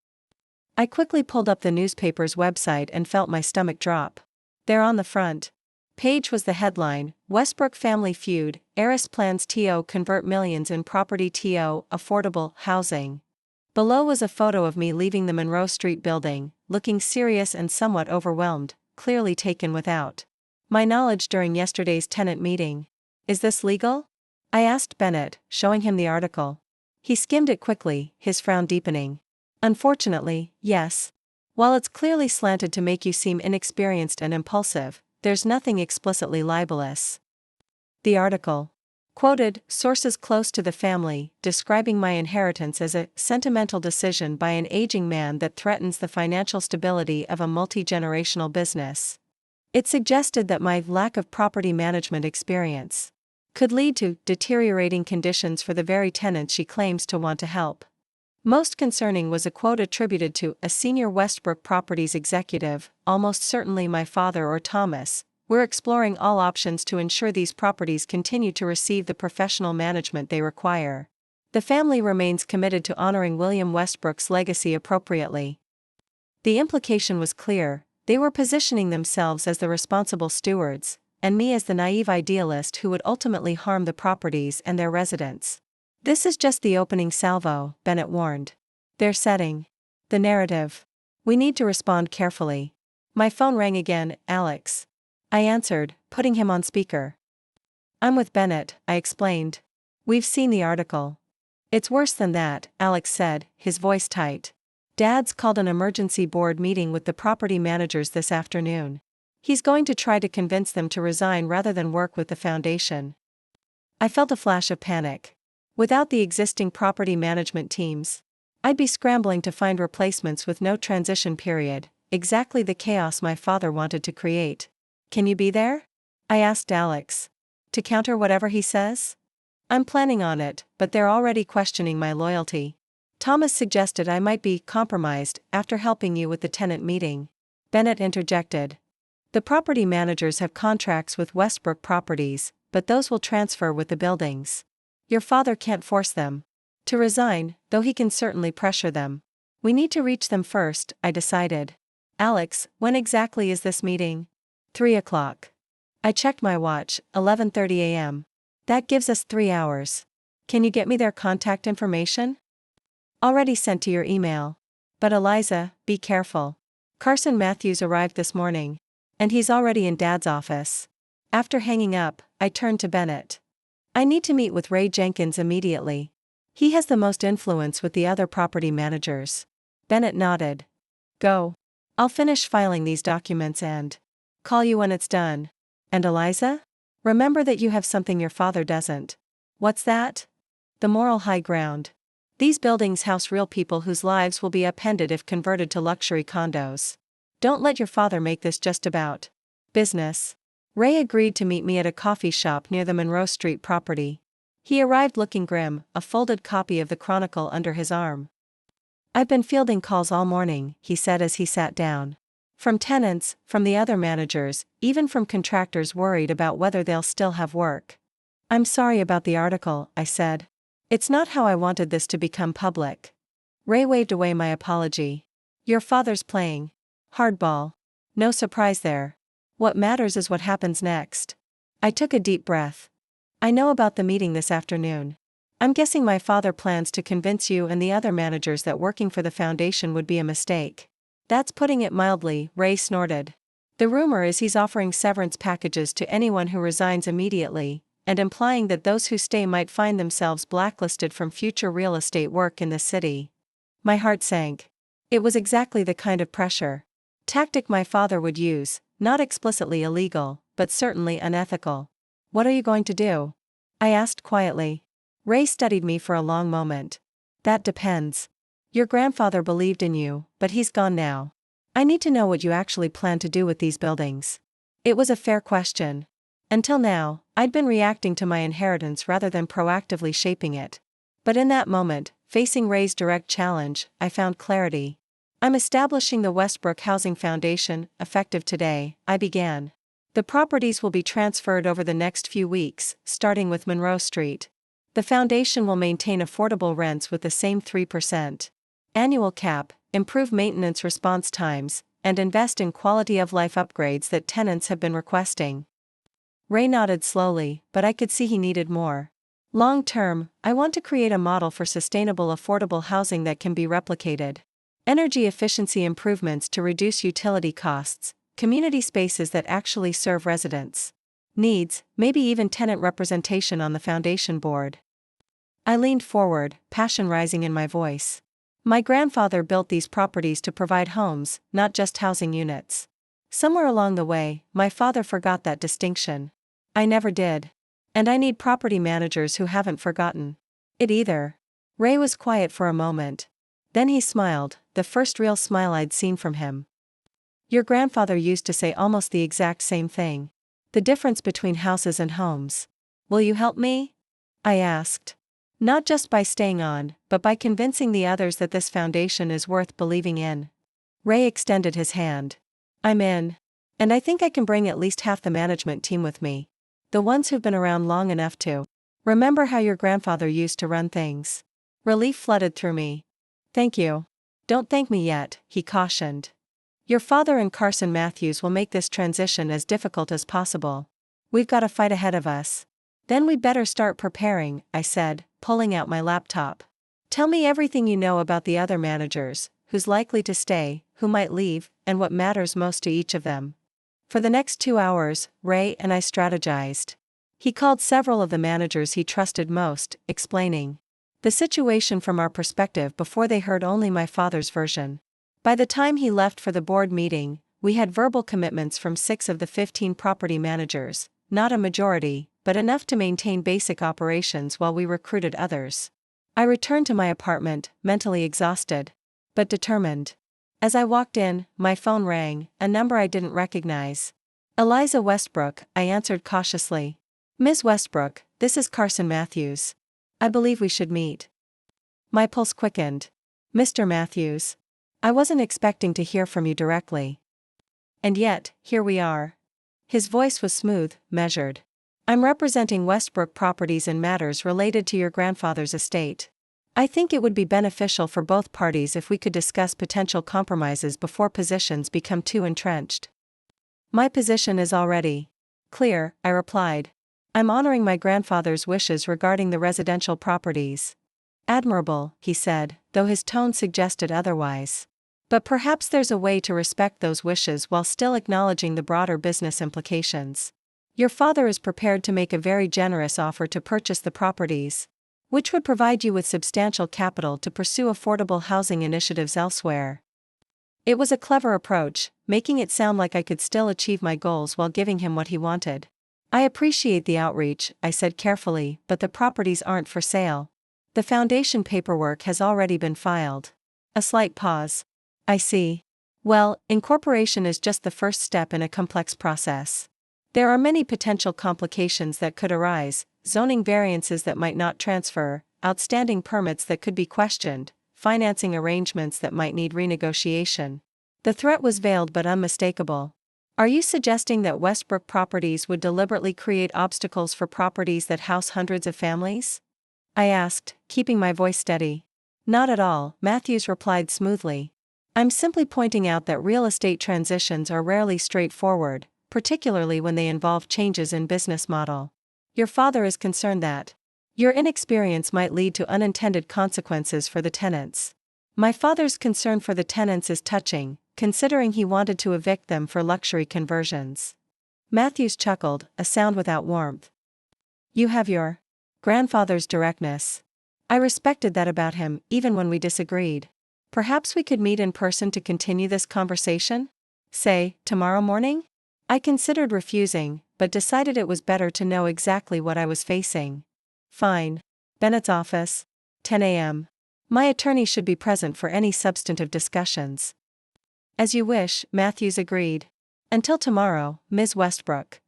I quickly pulled up the newspaper's website and felt my stomach drop. There on the front page was the headline: "Westbrook Family Feud, Heiress Plans to Convert Millions in Property to Affordable Housing." Below was a photo of me leaving the Monroe Street building, looking serious and somewhat overwhelmed, clearly taken without my knowledge during yesterday's tenant meeting. "Is this legal?" I asked Bennett, showing him the article. He skimmed it quickly, his frown deepening. "Unfortunately, yes. While it's clearly slanted to make you seem inexperienced and impulsive, there's nothing explicitly libelous." The article quoted sources close to the family, describing my inheritance as a sentimental decision by an aging man that threatens the financial stability of a multi-generational business. It suggested that my lack of property management experience could lead to deteriorating conditions for the very tenants she claims to want to help. Most concerning was a quote attributed to a senior Westbrook Properties executive, almost certainly my father or Thomas. "We're exploring all options to ensure these properties continue to receive the professional management they require. The family remains committed to honoring William Westbrook's legacy appropriately." The implication was clear: they were positioning themselves as the responsible stewards, and me as the naive idealist who would ultimately harm the properties and their residents. "This is just the opening salvo," Bennett warned. "They're setting the narrative. We need to respond carefully." My phone rang again. "Alex." I answered, putting him on speaker. "I'm with Bennett," I explained. "We've seen the article." "It's worse than that," Alex said, his voice tight. "Dad's called an emergency board meeting with the property managers this afternoon. He's going to try to convince them to resign rather than work with the foundation." I felt a flash of panic. Without the existing property management teams, I'd be scrambling to find replacements with no transition period, exactly the chaos my father wanted to create. "Can you be there?" I asked Alex. "To counter whatever he says?" "I'm planning on it, but they're already questioning my loyalty." Thomas suggested I might be compromised after helping you with the tenant meeting. Bennett interjected. "The property managers have contracts with Westbrook Properties, but those will transfer with the buildings. Your father can't force them to resign, though he can certainly pressure them. We need to reach them first," I decided. "Alex, when exactly is this meeting?" 3 o'clock. I checked my watch, 11:30 a.m. That gives us 3 hours. Can you get me their contact information? Already sent to your email. But Eliza, be careful. Carson Matthews arrived this morning. And he's already in Dad's office. After hanging up, I turned to Bennett. "I need to meet with Ray Jenkins immediately. He has the most influence with the other property managers." Bennett nodded. "Go. I'll finish filing these documents and call you when it's done. And Eliza? Remember that you have something your father doesn't." What's that? The moral high ground. These buildings house real people whose lives will be upended if converted to luxury condos. Don't let your father make this just about business. Ray agreed to meet me at a coffee shop near the Monroe Street property. He arrived looking grim, a folded copy of the Chronicle under his arm. "I've been fielding calls all morning," he said as he sat down. "From tenants, from the other managers, even from contractors worried about whether they'll still have work." "I'm sorry about the article," I said. "It's not how I wanted this to become public." Ray waved away my apology. "Your father's playing hardball. No surprise there. What matters is what happens next." I took a deep breath. "I know about the meeting this afternoon. I'm guessing my father plans to convince you and the other managers that working for the foundation would be a mistake." "That's putting it mildly," Ray snorted. "The rumor is he's offering severance packages to anyone who resigns immediately, and implying that those who stay might find themselves blacklisted from future real estate work in the city." My heart sank. It was exactly the kind of tactic my father would use, not explicitly illegal, but certainly unethical. "What are you going to do?" I asked quietly. Ray studied me for a long moment. "That depends. Your grandfather believed in you, but he's gone now. I need to know what you actually plan to do with these buildings." It was a fair question. Until now, I'd been reacting to my inheritance rather than proactively shaping it. But in that moment, facing Ray's direct challenge, I found clarity. "I'm establishing the Westbrook Housing Foundation, effective today," I began. "The properties will be transferred over the next few weeks, starting with Monroe Street. The foundation will maintain affordable rents with the same 3% annual cap, improve maintenance response times, and invest in quality of life upgrades that tenants have been requesting." Ray nodded slowly, but I could see he needed more. "Long term, I want to create a model for sustainable affordable housing that can be replicated. Energy efficiency improvements to reduce utility costs, community spaces that actually serve residents' needs, maybe even tenant representation on the foundation board." I leaned forward, passion rising in my voice. "My grandfather built these properties to provide homes, not just housing units. Somewhere along the way, my father forgot that distinction. I never did. And I need property managers who haven't forgotten it either." Ray was quiet for a moment. Then he smiled, the first real smile I'd seen from him. "Your grandfather used to say almost the exact same thing. The difference between houses and homes. Will you help me?" I asked. "Not just by staying on, but by convincing the others that this foundation is worth believing in." Ray extended his hand. "I'm in. And I think I can bring at least half the management team with me. The ones who've been around long enough to remember how your grandfather used to run things." Relief flooded through me. "Thank you. Don't thank me yet," he cautioned. "Your father and Carson Matthews will make this transition as difficult as possible. We've got a fight ahead of us." "Then we'd better start preparing," I said, pulling out my laptop. "Tell me everything you know about the other managers, who's likely to stay, who might leave, and what matters most to each of them." For the next 2 hours, Ray and I strategized. He called several of the managers he trusted most, explaining the situation from our perspective before they heard only my father's version. By the time he left for the board meeting, we had verbal commitments from 6 of the 15 property managers, not a majority, but enough to maintain basic operations while we recruited others. I returned to my apartment, mentally exhausted, but determined. As I walked in, my phone rang, a number I didn't recognize. "Eliza Westbrook," I answered cautiously. "Ms. Westbrook, this is Carson Matthews. I believe we should meet." My pulse quickened. "Mr. Matthews. I wasn't expecting to hear from you directly. And yet, here we are." His voice was smooth, measured. "I'm representing Westbrook Properties in matters related to your grandfather's estate. I think it would be beneficial for both parties if we could discuss potential compromises before positions become too entrenched." "My position is already clear," I replied. "I'm honoring my grandfather's wishes regarding the residential properties." "Admirable," he said, though his tone suggested otherwise. "But perhaps there's a way to respect those wishes while still acknowledging the broader business implications. Your father is prepared to make a very generous offer to purchase the properties, which would provide you with substantial capital to pursue affordable housing initiatives elsewhere." It was a clever approach, making it sound like I could still achieve my goals while giving him what he wanted. I appreciate the outreach, I said carefully, but the properties aren't for sale. The foundation paperwork has already been filed. A slight pause. I see. Well, incorporation is just the first step in a complex process. There are many potential complications that could arise: zoning variances that might not transfer, outstanding permits that could be questioned, financing arrangements that might need renegotiation. The threat was veiled but unmistakable. Are you suggesting that Westbrook Properties would deliberately create obstacles for properties that house hundreds of families? I asked, keeping my voice steady. Not at all, Matthews replied smoothly. I'm simply pointing out that real estate transitions are rarely straightforward, particularly when they involve changes in business model. Your father is concerned that your inexperience might lead to unintended consequences for the tenants. My father's concern for the tenants is touching, considering he wanted to evict them for luxury conversions. Matthews chuckled, a sound without warmth. You have your grandfather's directness. I respected that about him, even when we disagreed. Perhaps we could meet in person to continue this conversation? Say, tomorrow morning? I considered refusing, but decided it was better to know exactly what I was facing. Fine. Bennett's office. 10 a.m. My attorney should be present for any substantive discussions. As you wish, Matthews agreed. Until tomorrow, Ms. Westbrook.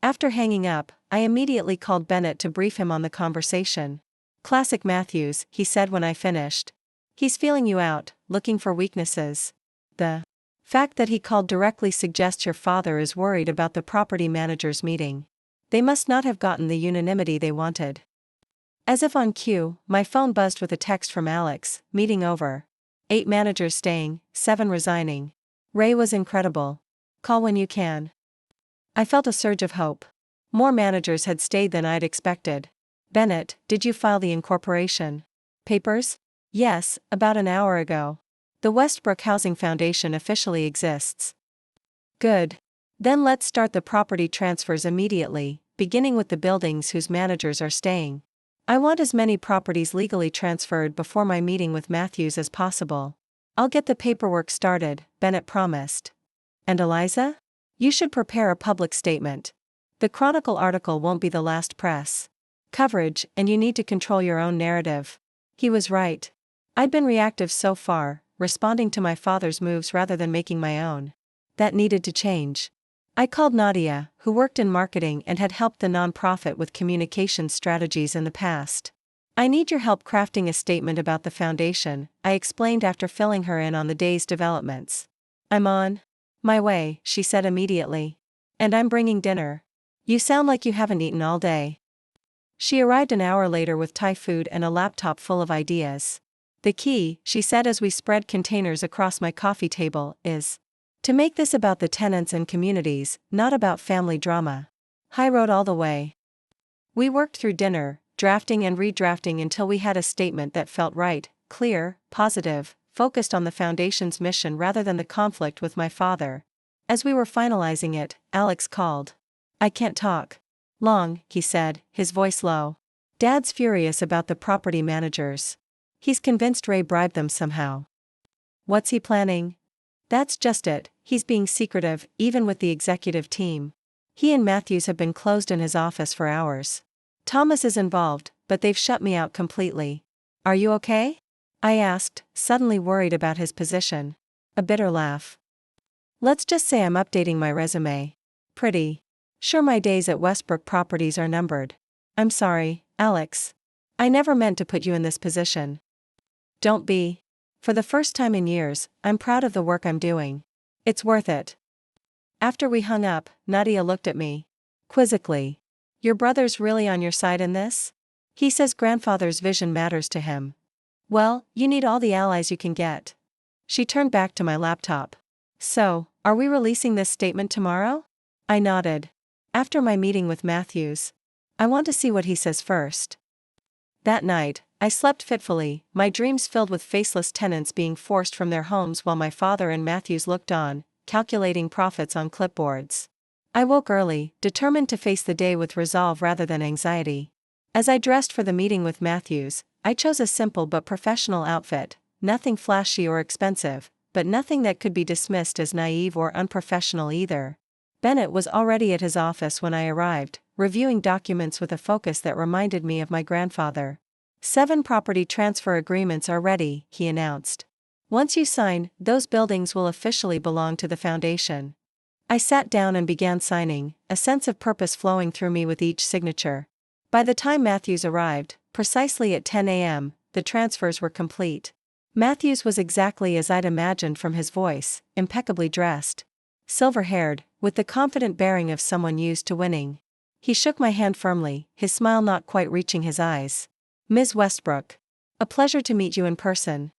After hanging up, I immediately called Bennett to brief him on the conversation. Classic Matthews, he said when I finished. He's feeling you out, looking for weaknesses. The fact that he called directly suggests your father is worried about the property managers' meeting. They must not have gotten the unanimity they wanted. As if on cue, my phone buzzed with a text from Alex: meeting over. 8 managers staying, 7 resigning. Ray was incredible. Call when you can. I felt a surge of hope. More managers had stayed than I'd expected. Bennett, did you file the incorporation papers? Yes, about an hour ago. The Westbrook Housing Foundation officially exists. Good. Then let's start the property transfers immediately, beginning with the buildings whose managers are staying. I want as many properties legally transferred before my meeting with Matthews as possible. I'll get the paperwork started, Bennett promised. And Eliza? You should prepare a public statement. The Chronicle article won't be the last press coverage, and you need to control your own narrative. He was right. I'd been reactive so far, responding to my father's moves rather than making my own. That needed to change. I called Nadia, who worked in marketing and had helped the nonprofit with communication strategies in the past. I need your help crafting a statement about the foundation, I explained after filling her in on the day's developments. I'm on my way, she said immediately. And I'm bringing dinner. You sound like you haven't eaten all day. She arrived an hour later with Thai food and a laptop full of ideas. The key, she said as we spread containers across my coffee table, is to make this about the tenants and communities, not about family drama. High road all the way. We worked through dinner, drafting and redrafting until we had a statement that felt right, clear, positive, focused on the foundation's mission rather than the conflict with my father. As we were finalizing it, Alex called. I can't talk long, he said, his voice low. Dad's furious about the property managers. He's convinced Ray bribed them somehow. What's he planning? That's just it, he's being secretive, even with the executive team. He and Matthews have been closed in his office for hours. Thomas is involved, but they've shut me out completely. Are you okay? I asked, suddenly worried about his position. A bitter laugh. Let's just say I'm updating my resume. Pretty sure my days at Westbrook Properties are numbered. I'm sorry, Alex. I never meant to put you in this position. Don't be. For the first time in years, I'm proud of the work I'm doing. It's worth it. After we hung up, Nadia looked at me quizzically. Your brother's really on your side in this? He says grandfather's vision matters to him. Well, you need all the allies you can get. She turned back to my laptop. So, are we releasing this statement tomorrow? I nodded. After my meeting with Matthews. I want to see what he says first. That night, I slept fitfully, my dreams filled with faceless tenants being forced from their homes while my father and Matthews looked on, calculating profits on clipboards. I woke early, determined to face the day with resolve rather than anxiety. As I dressed for the meeting with Matthews, I chose a simple but professional outfit, nothing flashy or expensive, but nothing that could be dismissed as naive or unprofessional either. Bennett was already at his office when I arrived, reviewing documents with a focus that reminded me of my grandfather. 7 property transfer agreements are ready, he announced. Once you sign, those buildings will officially belong to the foundation. I sat down and began signing, a sense of purpose flowing through me with each signature. By the time Matthews arrived, precisely at 10 a.m., the transfers were complete. Matthews was exactly as I'd imagined from his voice, impeccably dressed. Silver-haired, with the confident bearing of someone used to winning. He shook my hand firmly, his smile not quite reaching his eyes. Ms. Westbrook. A pleasure to meet you in person.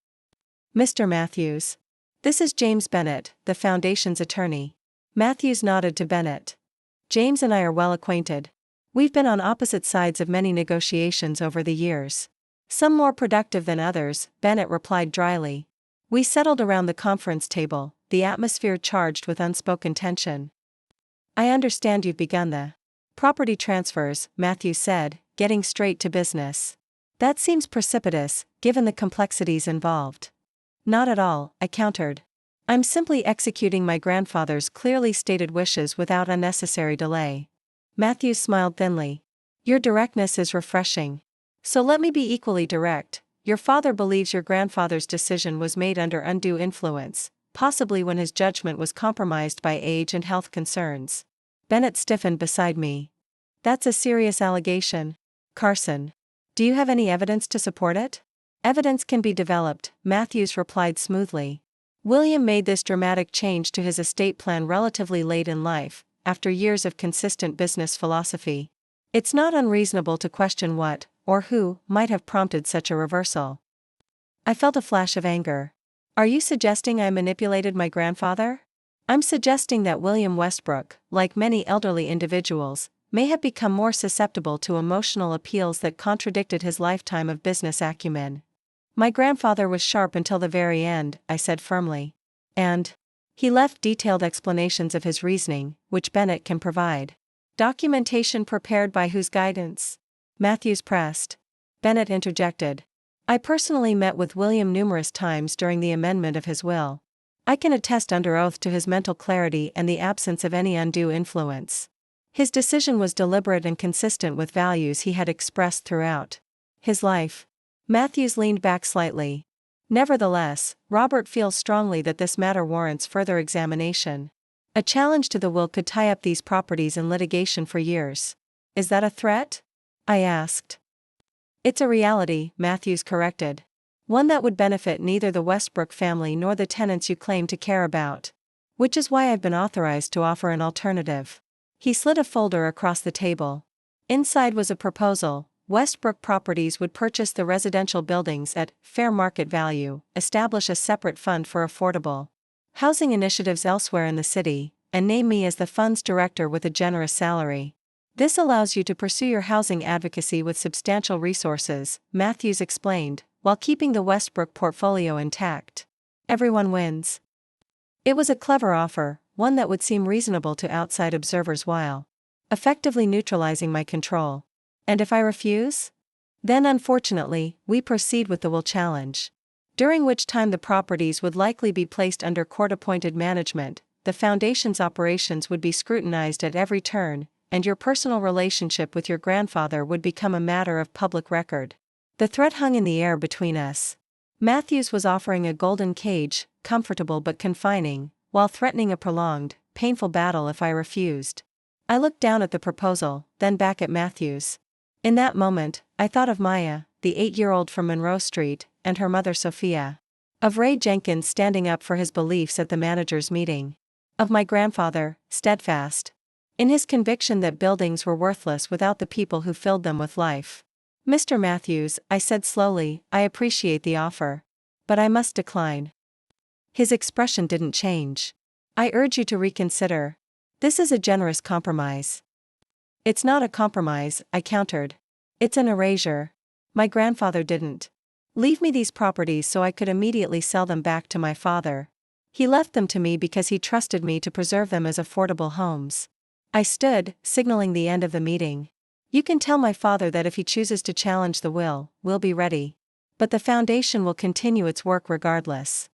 Mr. Matthews. This is James Bennett, the Foundation's attorney. Matthews nodded to Bennett. James and I are well acquainted. We've been on opposite sides of many negotiations over the years. Some more productive than others, Bennett replied dryly. We settled around the conference table, the atmosphere charged with unspoken tension. I understand you've begun the property transfers, Matthews said, getting straight to business. That seems precipitous, given the complexities involved. Not at all, I countered. I'm simply executing my grandfather's clearly stated wishes without unnecessary delay. Matthews smiled thinly. Your directness is refreshing. So let me be equally direct. Your father believes your grandfather's decision was made under undue influence, possibly when his judgment was compromised by age and health concerns. Bennett stiffened beside me. That's a serious allegation. Carson. Do you have any evidence to support it? Evidence can be developed, Matthews replied smoothly. William made this dramatic change to his estate plan relatively late in life, after years of consistent business philosophy. It's not unreasonable to question what, or who, might have prompted such a reversal. I felt a flash of anger. Are you suggesting I manipulated my grandfather? I'm suggesting that William Westbrook, like many elderly individuals, may have become more susceptible to emotional appeals that contradicted his lifetime of business acumen. My grandfather was sharp until the very end, I said firmly. And he left detailed explanations of his reasoning, which Bennett can provide. Documentation prepared by whose guidance? Matthews pressed. Bennett interjected. I personally met with William numerous times during the amendment of his will. I can attest under oath to his mental clarity and the absence of any undue influence. His decision was deliberate and consistent with values he had expressed throughout his life. Matthews leaned back slightly. Nevertheless, Robert feels strongly that this matter warrants further examination. A challenge to the will could tie up these properties in litigation for years. Is that a threat? I asked. It's a reality, Matthews corrected. One that would benefit neither the Westbrook family nor the tenants you claim to care about. Which is why I've been authorized to offer an alternative. He slid a folder across the table. Inside was a proposal. Westbrook Properties would purchase the residential buildings at fair market value, establish a separate fund for affordable housing initiatives elsewhere in the city, and name me as the fund's director with a generous salary. This allows you to pursue your housing advocacy with substantial resources, Matthews explained, while keeping the Westbrook portfolio intact. Everyone wins. It was a clever offer, one that would seem reasonable to outside observers while effectively neutralizing my control. And if I refuse? Then unfortunately, we proceed with the will challenge. During which time the properties would likely be placed under court-appointed management, the foundation's operations would be scrutinized at every turn, and your personal relationship with your grandfather would become a matter of public record. The threat hung in the air between us. Matthews was offering a golden cage, comfortable but confining, while threatening a prolonged, painful battle if I refused. I looked down at the proposal, then back at Matthews. In that moment, I thought of Maya, the 8-year-old from Monroe Street, and her mother Sophia. Of Ray Jenkins standing up for his beliefs at the managers' meeting. Of my grandfather, steadfast in his conviction that buildings were worthless without the people who filled them with life. Mr. Matthews, I said slowly, I appreciate the offer. But I must decline. His expression didn't change. I urge you to reconsider. This is a generous compromise. It's not a compromise, I countered. It's an erasure. My grandfather didn't leave me these properties so I could immediately sell them back to my father. He left them to me because he trusted me to preserve them as affordable homes. I stood, signaling the end of the meeting. You can tell my father that if he chooses to challenge the will, we'll be ready. But the foundation will continue its work regardless.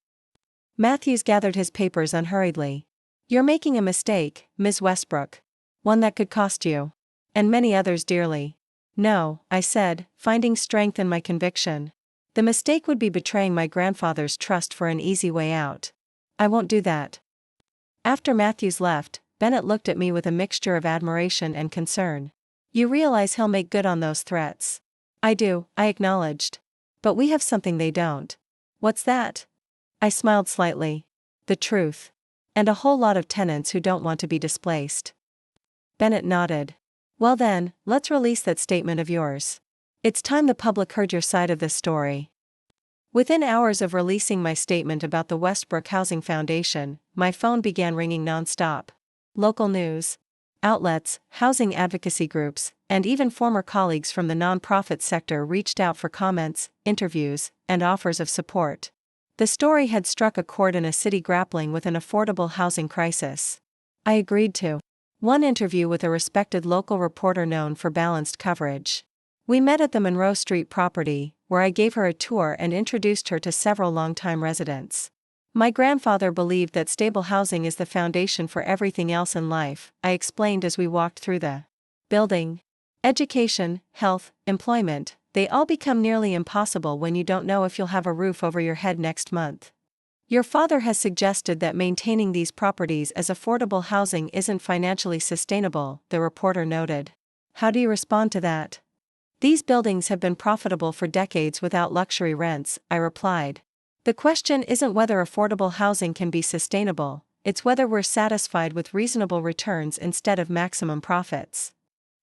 Matthews gathered his papers unhurriedly. "You're making a mistake, Ms. Westbrook. One that could cost you. And many others dearly." "No," I said, finding strength in my conviction. "The mistake would be betraying my grandfather's trust for an easy way out. I won't do that." After Matthews left, Bennett looked at me with a mixture of admiration and concern. "You realize he'll make good on those threats?" "I do," I acknowledged. "But we have something they don't." "What's that?" I smiled slightly. "The truth. And a whole lot of tenants who don't want to be displaced." Bennett nodded. "Well then, let's release that statement of yours. It's time the public heard your side of this story." Within hours of releasing my statement about the Westbrook Housing Foundation, my phone began ringing nonstop. Local news outlets, housing advocacy groups, and even former colleagues from the nonprofit sector reached out for comments, interviews, and offers of support. The story had struck a chord in a city grappling with an affordable housing crisis. I agreed to one interview with a respected local reporter known for balanced coverage. We met at the Monroe Street property, where I gave her a tour and introduced her to several longtime residents. "My grandfather believed that stable housing is the foundation for everything else in life," I explained as we walked through the building. "Education, health, employment, they all become nearly impossible when you don't know if you'll have a roof over your head next month. Your father has suggested that maintaining these properties as affordable housing isn't financially sustainable," the reporter noted. "How do you respond to that?" "These buildings have been profitable for decades without luxury rents," I replied. "The question isn't whether affordable housing can be sustainable, it's whether we're satisfied with reasonable returns instead of maximum profits."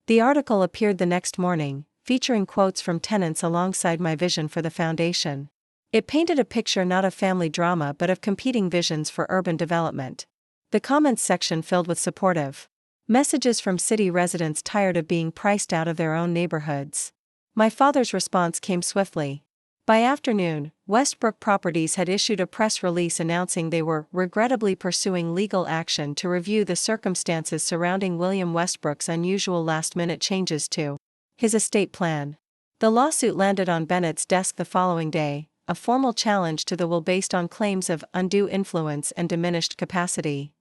The article appeared the next morning, featuring quotes from tenants alongside my vision for the foundation. It painted a picture not of family drama but of competing visions for urban development. The comments section filled with supportive messages from city residents tired of being priced out of their own neighborhoods. My father's response came swiftly. By afternoon, Westbrook Properties had issued a press release announcing they were regrettably pursuing legal action to review the circumstances surrounding William Westbrook's unusual last-minute changes to his estate plan. The lawsuit landed on Bennett's desk the following day, a formal challenge to the will based on claims of undue influence and diminished capacity.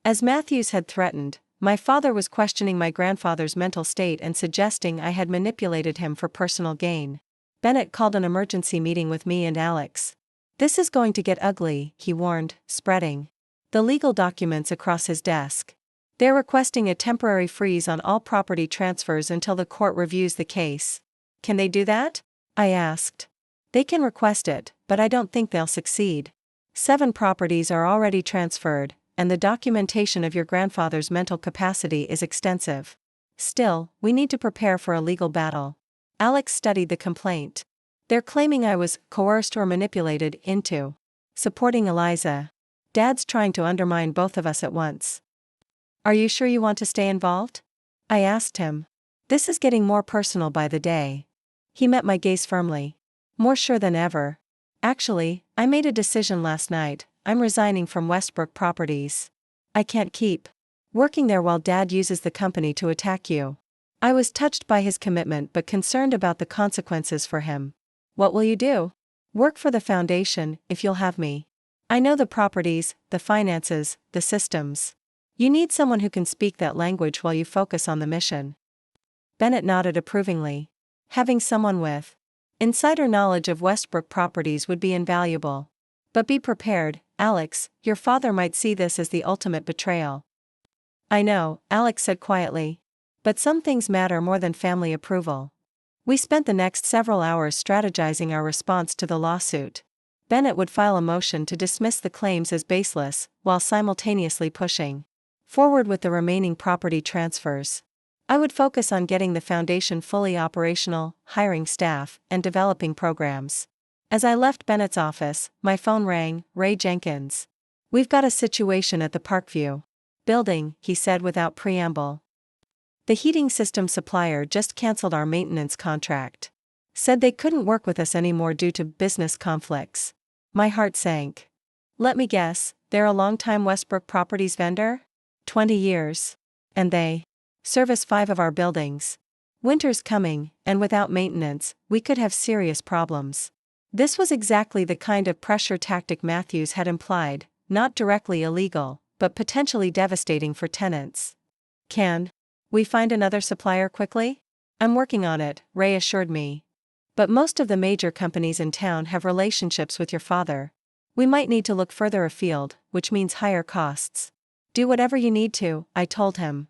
As Matthews had threatened, my father was questioning my grandfather's mental state and suggesting I had manipulated him for personal gain. Bennett called an emergency meeting with me and Alex. "This is going to get ugly," he warned, spreading the legal documents across his desk. "They're requesting a temporary freeze on all property transfers until the court reviews the case." "Can they do that?" I asked. "They can request it, but I don't think they'll succeed. 7 properties are already transferred, and the documentation of your grandfather's mental capacity is extensive. Still, we need to prepare for a legal battle." Alex studied the complaint. "They're claiming I was coerced or manipulated into supporting Eliza. Dad's trying to undermine both of us at once." "Are you sure you want to stay involved?" I asked him. "This is getting more personal by the day." He met my gaze firmly. "More sure than ever. Actually, I made a decision last night. I'm resigning from Westbrook Properties. I can't keep working there while Dad uses the company to attack you." I was touched by his commitment but concerned about the consequences for him. "What will you do?" "Work for the foundation, if you'll have me. I know the properties, the finances, the systems. You need someone who can speak that language while you focus on the mission." Bennett nodded approvingly. Having someone with insider knowledge of Westbrook Properties would be invaluable. "But be prepared, Alex, your father might see this as the ultimate betrayal." "I know," Alex said quietly. "But some things matter more than family approval." We spent the next several hours strategizing our response to the lawsuit. Bennett would file a motion to dismiss the claims as baseless, while simultaneously pushing forward with the remaining property transfers. I would focus on getting the foundation fully operational, hiring staff, and developing programs. As I left Bennett's office, my phone rang. "Ray Jenkins. We've got a situation at the Parkview building," he said without preamble. "The heating system supplier just canceled our maintenance contract. Said they couldn't work with us anymore due to business conflicts." My heart sank. "Let me guess, they're a longtime Westbrook Properties vendor?" 20 years. "And they service 5 of our buildings. Winter's coming, and without maintenance, we could have serious problems." This was exactly the kind of pressure tactic Matthews had implied, not directly illegal, but potentially devastating for tenants. Can we find another supplier quickly? I'm working on it, Ray assured me. But most of the major companies in town have relationships with your father. We might need to look further afield, which means higher costs. Do whatever you need to, I told him.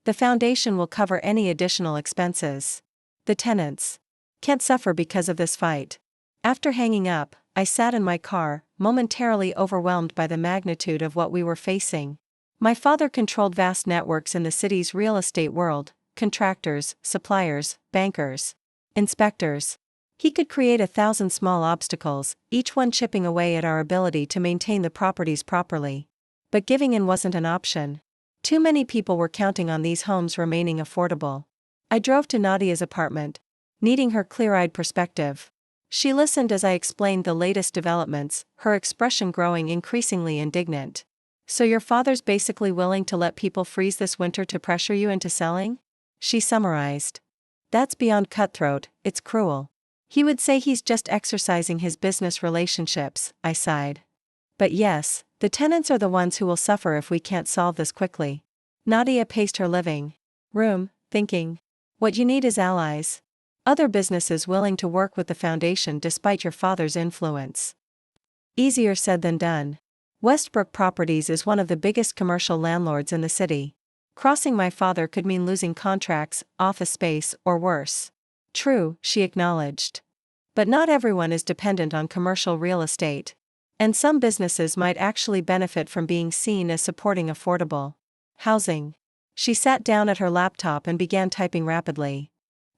The foundation will cover any additional expenses. The tenants can't suffer because of this fight. After hanging up, I sat in my car, momentarily overwhelmed by the magnitude of what we were facing. My father controlled vast networks in the city's real estate world: contractors, suppliers, bankers, inspectors. He could create 1,000 small obstacles, each one chipping away at our ability to maintain the properties properly. But giving in wasn't an option. Too many people were counting on these homes remaining affordable. I drove to Nadia's apartment, needing her clear-eyed perspective. She listened as I explained the latest developments, her expression growing increasingly indignant. So your father's basically willing to let people freeze this winter to pressure you into selling? She summarized. That's beyond cutthroat, it's cruel. He would say he's just exercising his business relationships, I sighed. But yes, the tenants are the ones who will suffer if we can't solve this quickly. Nadia paced her living room, thinking. What you need is allies. Other businesses willing to work with the foundation despite your father's influence. Easier said than done. Westbrook Properties is one of the biggest commercial landlords in the city. Crossing my father could mean losing contracts, office space, or worse. True, she acknowledged. But not everyone is dependent on commercial real estate. And some businesses might actually benefit from being seen as supporting affordable housing. She sat down at her laptop and began typing rapidly.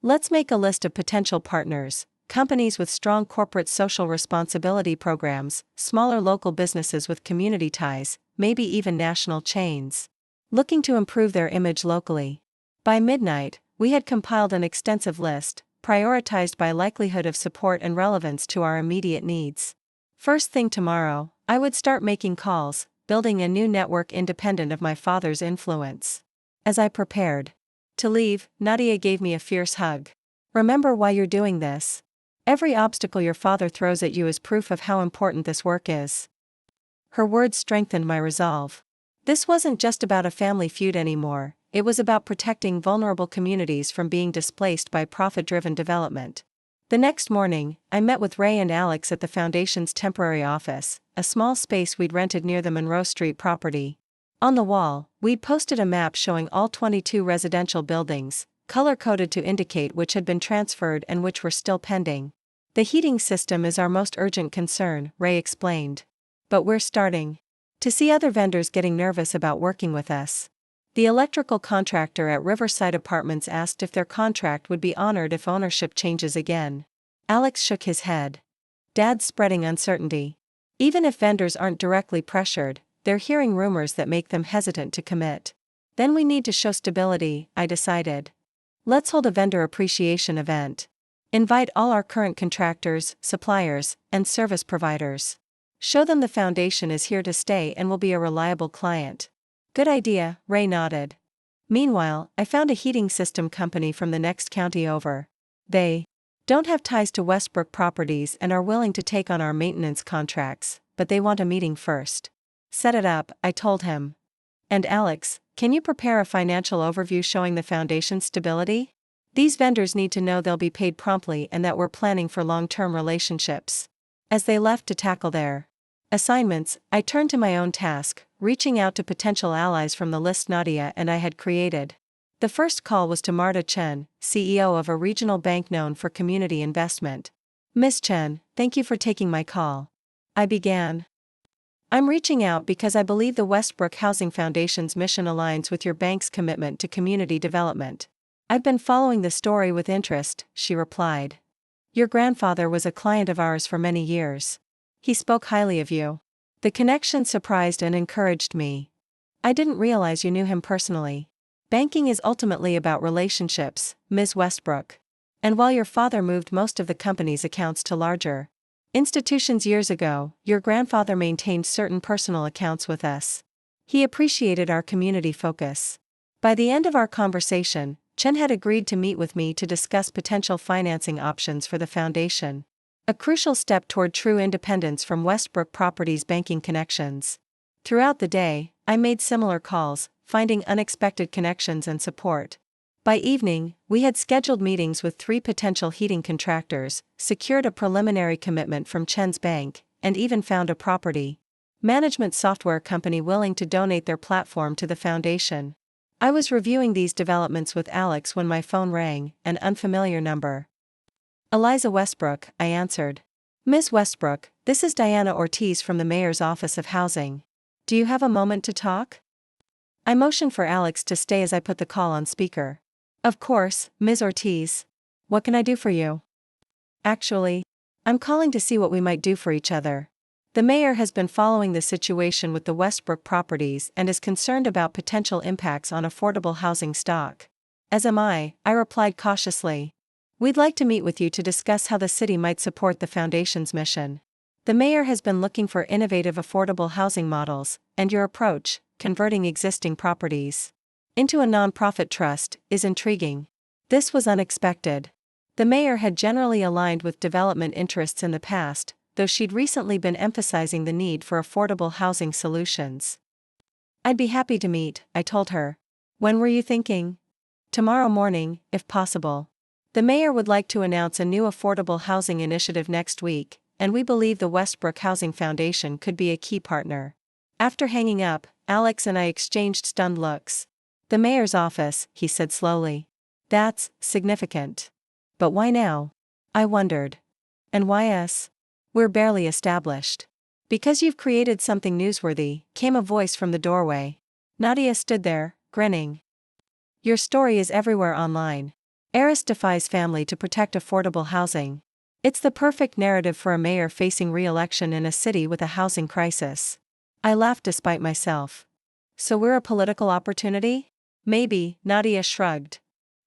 Let's make a list of potential partners: companies with strong corporate social responsibility programs, smaller local businesses with community ties, maybe even national chains, looking to improve their image locally. By midnight, we had compiled an extensive list, prioritized by likelihood of support and relevance to our immediate needs. First thing tomorrow, I would start making calls, building a new network independent of my father's influence. As I prepared to leave, Nadia gave me a fierce hug. Remember why you're doing this. Every obstacle your father throws at you is proof of how important this work is. Her words strengthened my resolve. This wasn't just about a family feud anymore, it was about protecting vulnerable communities from being displaced by profit-driven development. The next morning, I met with Ray and Alex at the Foundation's temporary office, a small space we'd rented near the Monroe Street property. On the wall, we'd posted a map showing all 22 residential buildings, color-coded to indicate which had been transferred and which were still pending. The heating system is our most urgent concern, Ray explained. But we're starting to see other vendors getting nervous about working with us. The electrical contractor at Riverside Apartments asked if their contract would be honored if ownership changes again. Alex shook his head. Dad's spreading uncertainty. Even if vendors aren't directly pressured, they're hearing rumors that make them hesitant to commit. Then we need to show stability, I decided. Let's hold a vendor appreciation event. Invite all our current contractors, suppliers, and service providers. Show them the foundation is here to stay and will be a reliable client. Good idea, Ray nodded. Meanwhile, I found a heating system company from the next county over. They don't have ties to Westbrook Properties and are willing to take on our maintenance contracts, but they want a meeting first. Set it up, I told him. And Alex, can you prepare a financial overview showing the foundation's stability? These vendors need to know they'll be paid promptly and that we're planning for long-term relationships. As they left to tackle their assignments, I turned to my own task, reaching out to potential allies from the list Nadia and I had created. The first call was to Marta Chen, CEO of a regional bank known for community investment. Miss Chen, thank you for taking my call. I began. I'm reaching out because I believe the Westbrook Housing Foundation's mission aligns with your bank's commitment to community development. I've been following the story with interest, she replied. Your grandfather was a client of ours for many years. He spoke highly of you. The connection surprised and encouraged me. I didn't realize you knew him personally. Banking is ultimately about relationships, Ms. Westbrook. And while your father moved most of the company's accounts to larger institutions years ago, your grandfather maintained certain personal accounts with us. He appreciated our community focus. By the end of our conversation, Chen had agreed to meet with me to discuss potential financing options for the foundation. A crucial step toward true independence from Westbrook Properties' banking connections. Throughout the day, I made similar calls, finding unexpected connections and support. By evening, we had scheduled meetings with 3 potential heating contractors, secured a preliminary commitment from Chen's bank, and even found a property management software company willing to donate their platform to the foundation. I was reviewing these developments with Alex when my phone rang, an unfamiliar number. Eliza Westbrook, I answered. Ms. Westbrook, this is Diana Ortiz from the Mayor's Office of Housing. Do you have a moment to talk? I motioned for Alex to stay as I put the call on speaker. Of course, Ms. Ortiz. What can I do for you? Actually, I'm calling to see what we might do for each other. The mayor has been following the situation with the Westbrook properties and is concerned about potential impacts on affordable housing stock. As am I replied cautiously. We'd like to meet with you to discuss how the city might support the foundation's mission. The mayor has been looking for innovative affordable housing models, and your approach, converting existing properties into a nonprofit trust, is intriguing. This was unexpected. The mayor had generally aligned with development interests in the past, though she'd recently been emphasizing the need for affordable housing solutions. I'd be happy to meet, I told her. When were you thinking? Tomorrow morning, if possible. The mayor would like to announce a new affordable housing initiative next week, and we believe the Westbrook Housing Foundation could be a key partner. After hanging up, Alex and I exchanged stunned looks. The mayor's office, he said slowly. That's significant. But why now? I wondered. And why us? We're barely established. Because you've created something newsworthy, came a voice from the doorway. Nadia stood there, grinning. Your story is everywhere online. Heiress defies family to protect affordable housing. It's the perfect narrative for a mayor facing re-election in a city with a housing crisis. I laughed despite myself. So we're a political opportunity? Maybe, Nadia shrugged.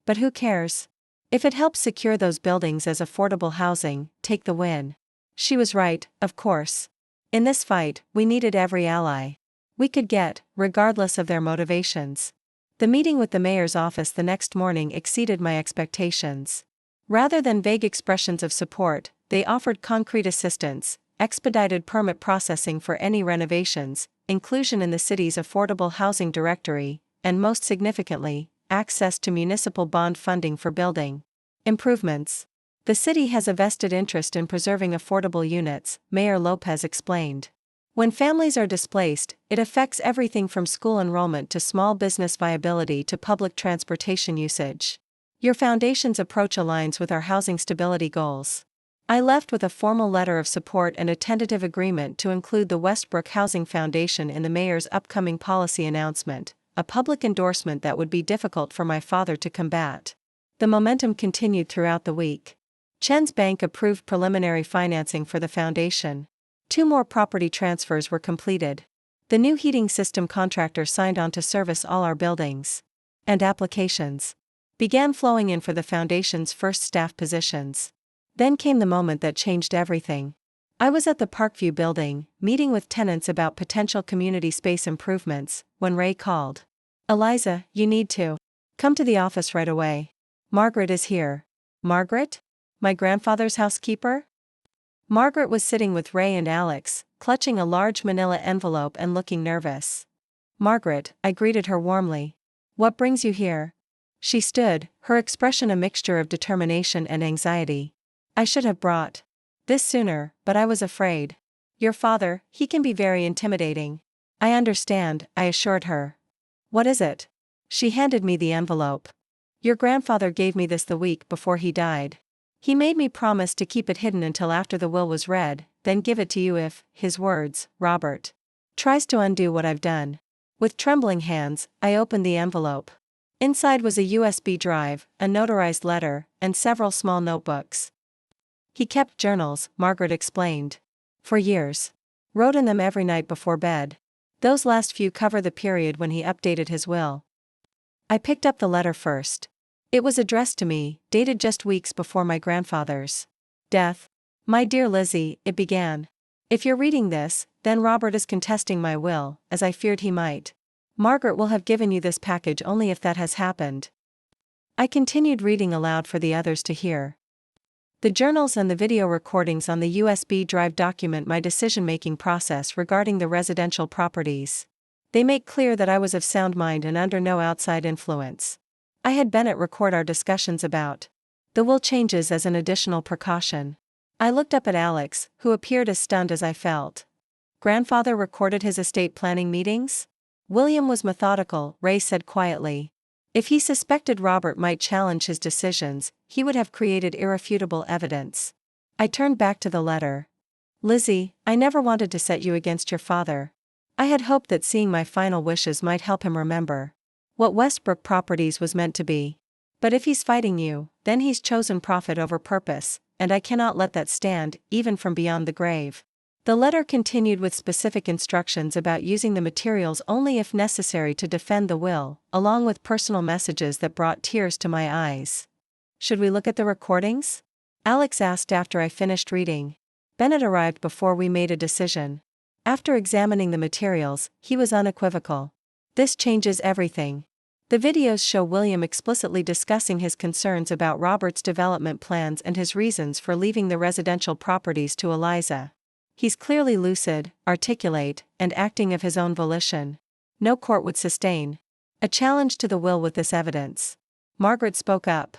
But who cares? If it helps secure those buildings as affordable housing, take the win. She was right, of course. In this fight, we needed every ally we could get, regardless of their motivations. The meeting with the mayor's office the next morning exceeded my expectations. Rather than vague expressions of support, they offered concrete assistance, expedited permit processing for any renovations, inclusion in the city's affordable housing directory, and most significantly, access to municipal bond funding for building improvements. The city has a vested interest in preserving affordable units, Mayor Lopez explained. When families are displaced, it affects everything from school enrollment to small business viability to public transportation usage. Your foundation's approach aligns with our housing stability goals. I left with a formal letter of support and a tentative agreement to include the Westbrook Housing Foundation in the mayor's upcoming policy announcement, a public endorsement that would be difficult for my father to combat. The momentum continued throughout the week. Chen's bank approved preliminary financing for the foundation. 2 more property transfers were completed. The new heating system contractor signed on to service all our buildings. And applications began flowing in for the foundation's first staff positions. Then came the moment that changed everything. I was at the Parkview building, meeting with tenants about potential community space improvements, when Ray called. Eliza, you need to come to the office right away. Margaret is here. Margaret? My grandfather's housekeeper? Margaret was sitting with Ray and Alex, clutching a large manila envelope and looking nervous. Margaret, I greeted her warmly. What brings you here? She stood, her expression a mixture of determination and anxiety. I should have brought this sooner, but I was afraid. Your father, he can be very intimidating. I understand, I assured her. What is it? She handed me the envelope. Your grandfather gave me this the week before he died. He made me promise to keep it hidden until after the will was read, then give it to you if, his words, Robert tries to undo what I've done. With trembling hands, I opened the envelope. Inside was a USB drive, a notarized letter, and several small notebooks. He kept journals, Margaret explained. For years. Wrote in them every night before bed. Those last few cover the period when he updated his will. I picked up the letter first. It was addressed to me, dated just weeks before my grandfather's death. My dear Lizzie, it began. If you're reading this, then Robert is contesting my will, as I feared he might. Margaret will have given you this package only if that has happened. I continued reading aloud for the others to hear. The journals and the video recordings on the USB drive document my decision-making process regarding the residential properties. They make clear that I was of sound mind and under no outside influence. I had Bennett record our discussions about the will changes as an additional precaution. I looked up at Alex, who appeared as stunned as I felt. Grandfather recorded his estate planning meetings? William was methodical, Ray said quietly. If he suspected Robert might challenge his decisions, he would have created irrefutable evidence. I turned back to the letter. Lizzie, I never wanted to set you against your father. I had hoped that seeing my final wishes might help him remember what Westbrook Properties was meant to be. But if he's fighting you, then he's chosen profit over purpose, and I cannot let that stand, even from beyond the grave. The letter continued with specific instructions about using the materials only if necessary to defend the will, along with personal messages that brought tears to my eyes. Should we look at the recordings? Alex asked after I finished reading. Bennett arrived before we made a decision. After examining the materials, he was unequivocal. This changes everything. The videos show William explicitly discussing his concerns about Robert's development plans and his reasons for leaving the residential properties to Eliza. He's clearly lucid, articulate, and acting of his own volition. No court would sustain a challenge to the will with this evidence. Margaret spoke up.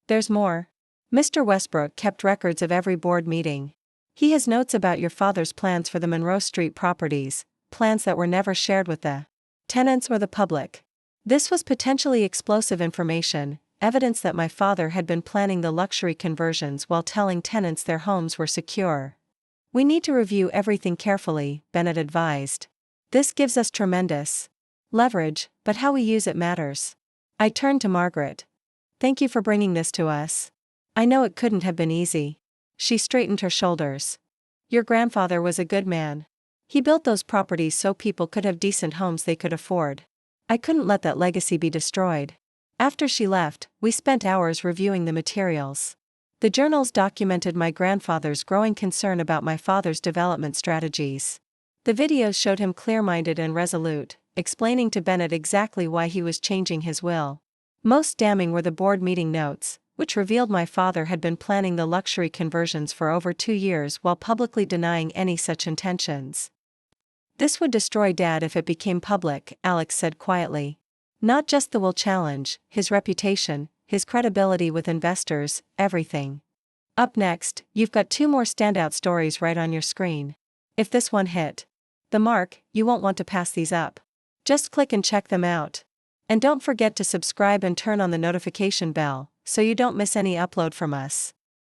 There's more. Mr. Westbrook kept records of every board meeting. He has notes about your father's plans for the Monroe Street properties, plans that were never shared with the tenants or the public. This was potentially explosive information, evidence that my father had been planning the luxury conversions while telling tenants their homes were secure. We need to review everything carefully, Bennett advised. This gives us tremendous leverage, but how we use it matters. I turned to Margaret. Thank you for bringing this to us. I know it couldn't have been easy. She straightened her shoulders. Your grandfather was a good man. He built those properties so people could have decent homes they could afford. I couldn't let that legacy be destroyed. After she left, we spent hours reviewing the materials. The journals documented my grandfather's growing concern about my father's development strategies. The videos showed him clear-minded and resolute, explaining to Bennett exactly why he was changing his will. Most damning were the board meeting notes, which revealed my father had been planning the luxury conversions for over 2 years while publicly denying any such intentions. This would destroy Dad if it became public, Alex said quietly. Not just the will challenge, his reputation, his credibility with investors, everything. Up next, you've got 2 more standout stories right on your screen. If this one hit the mark, you won't want to pass these up. Just click and check them out. And don't forget to subscribe and turn on the notification bell, so you don't miss any upload from us.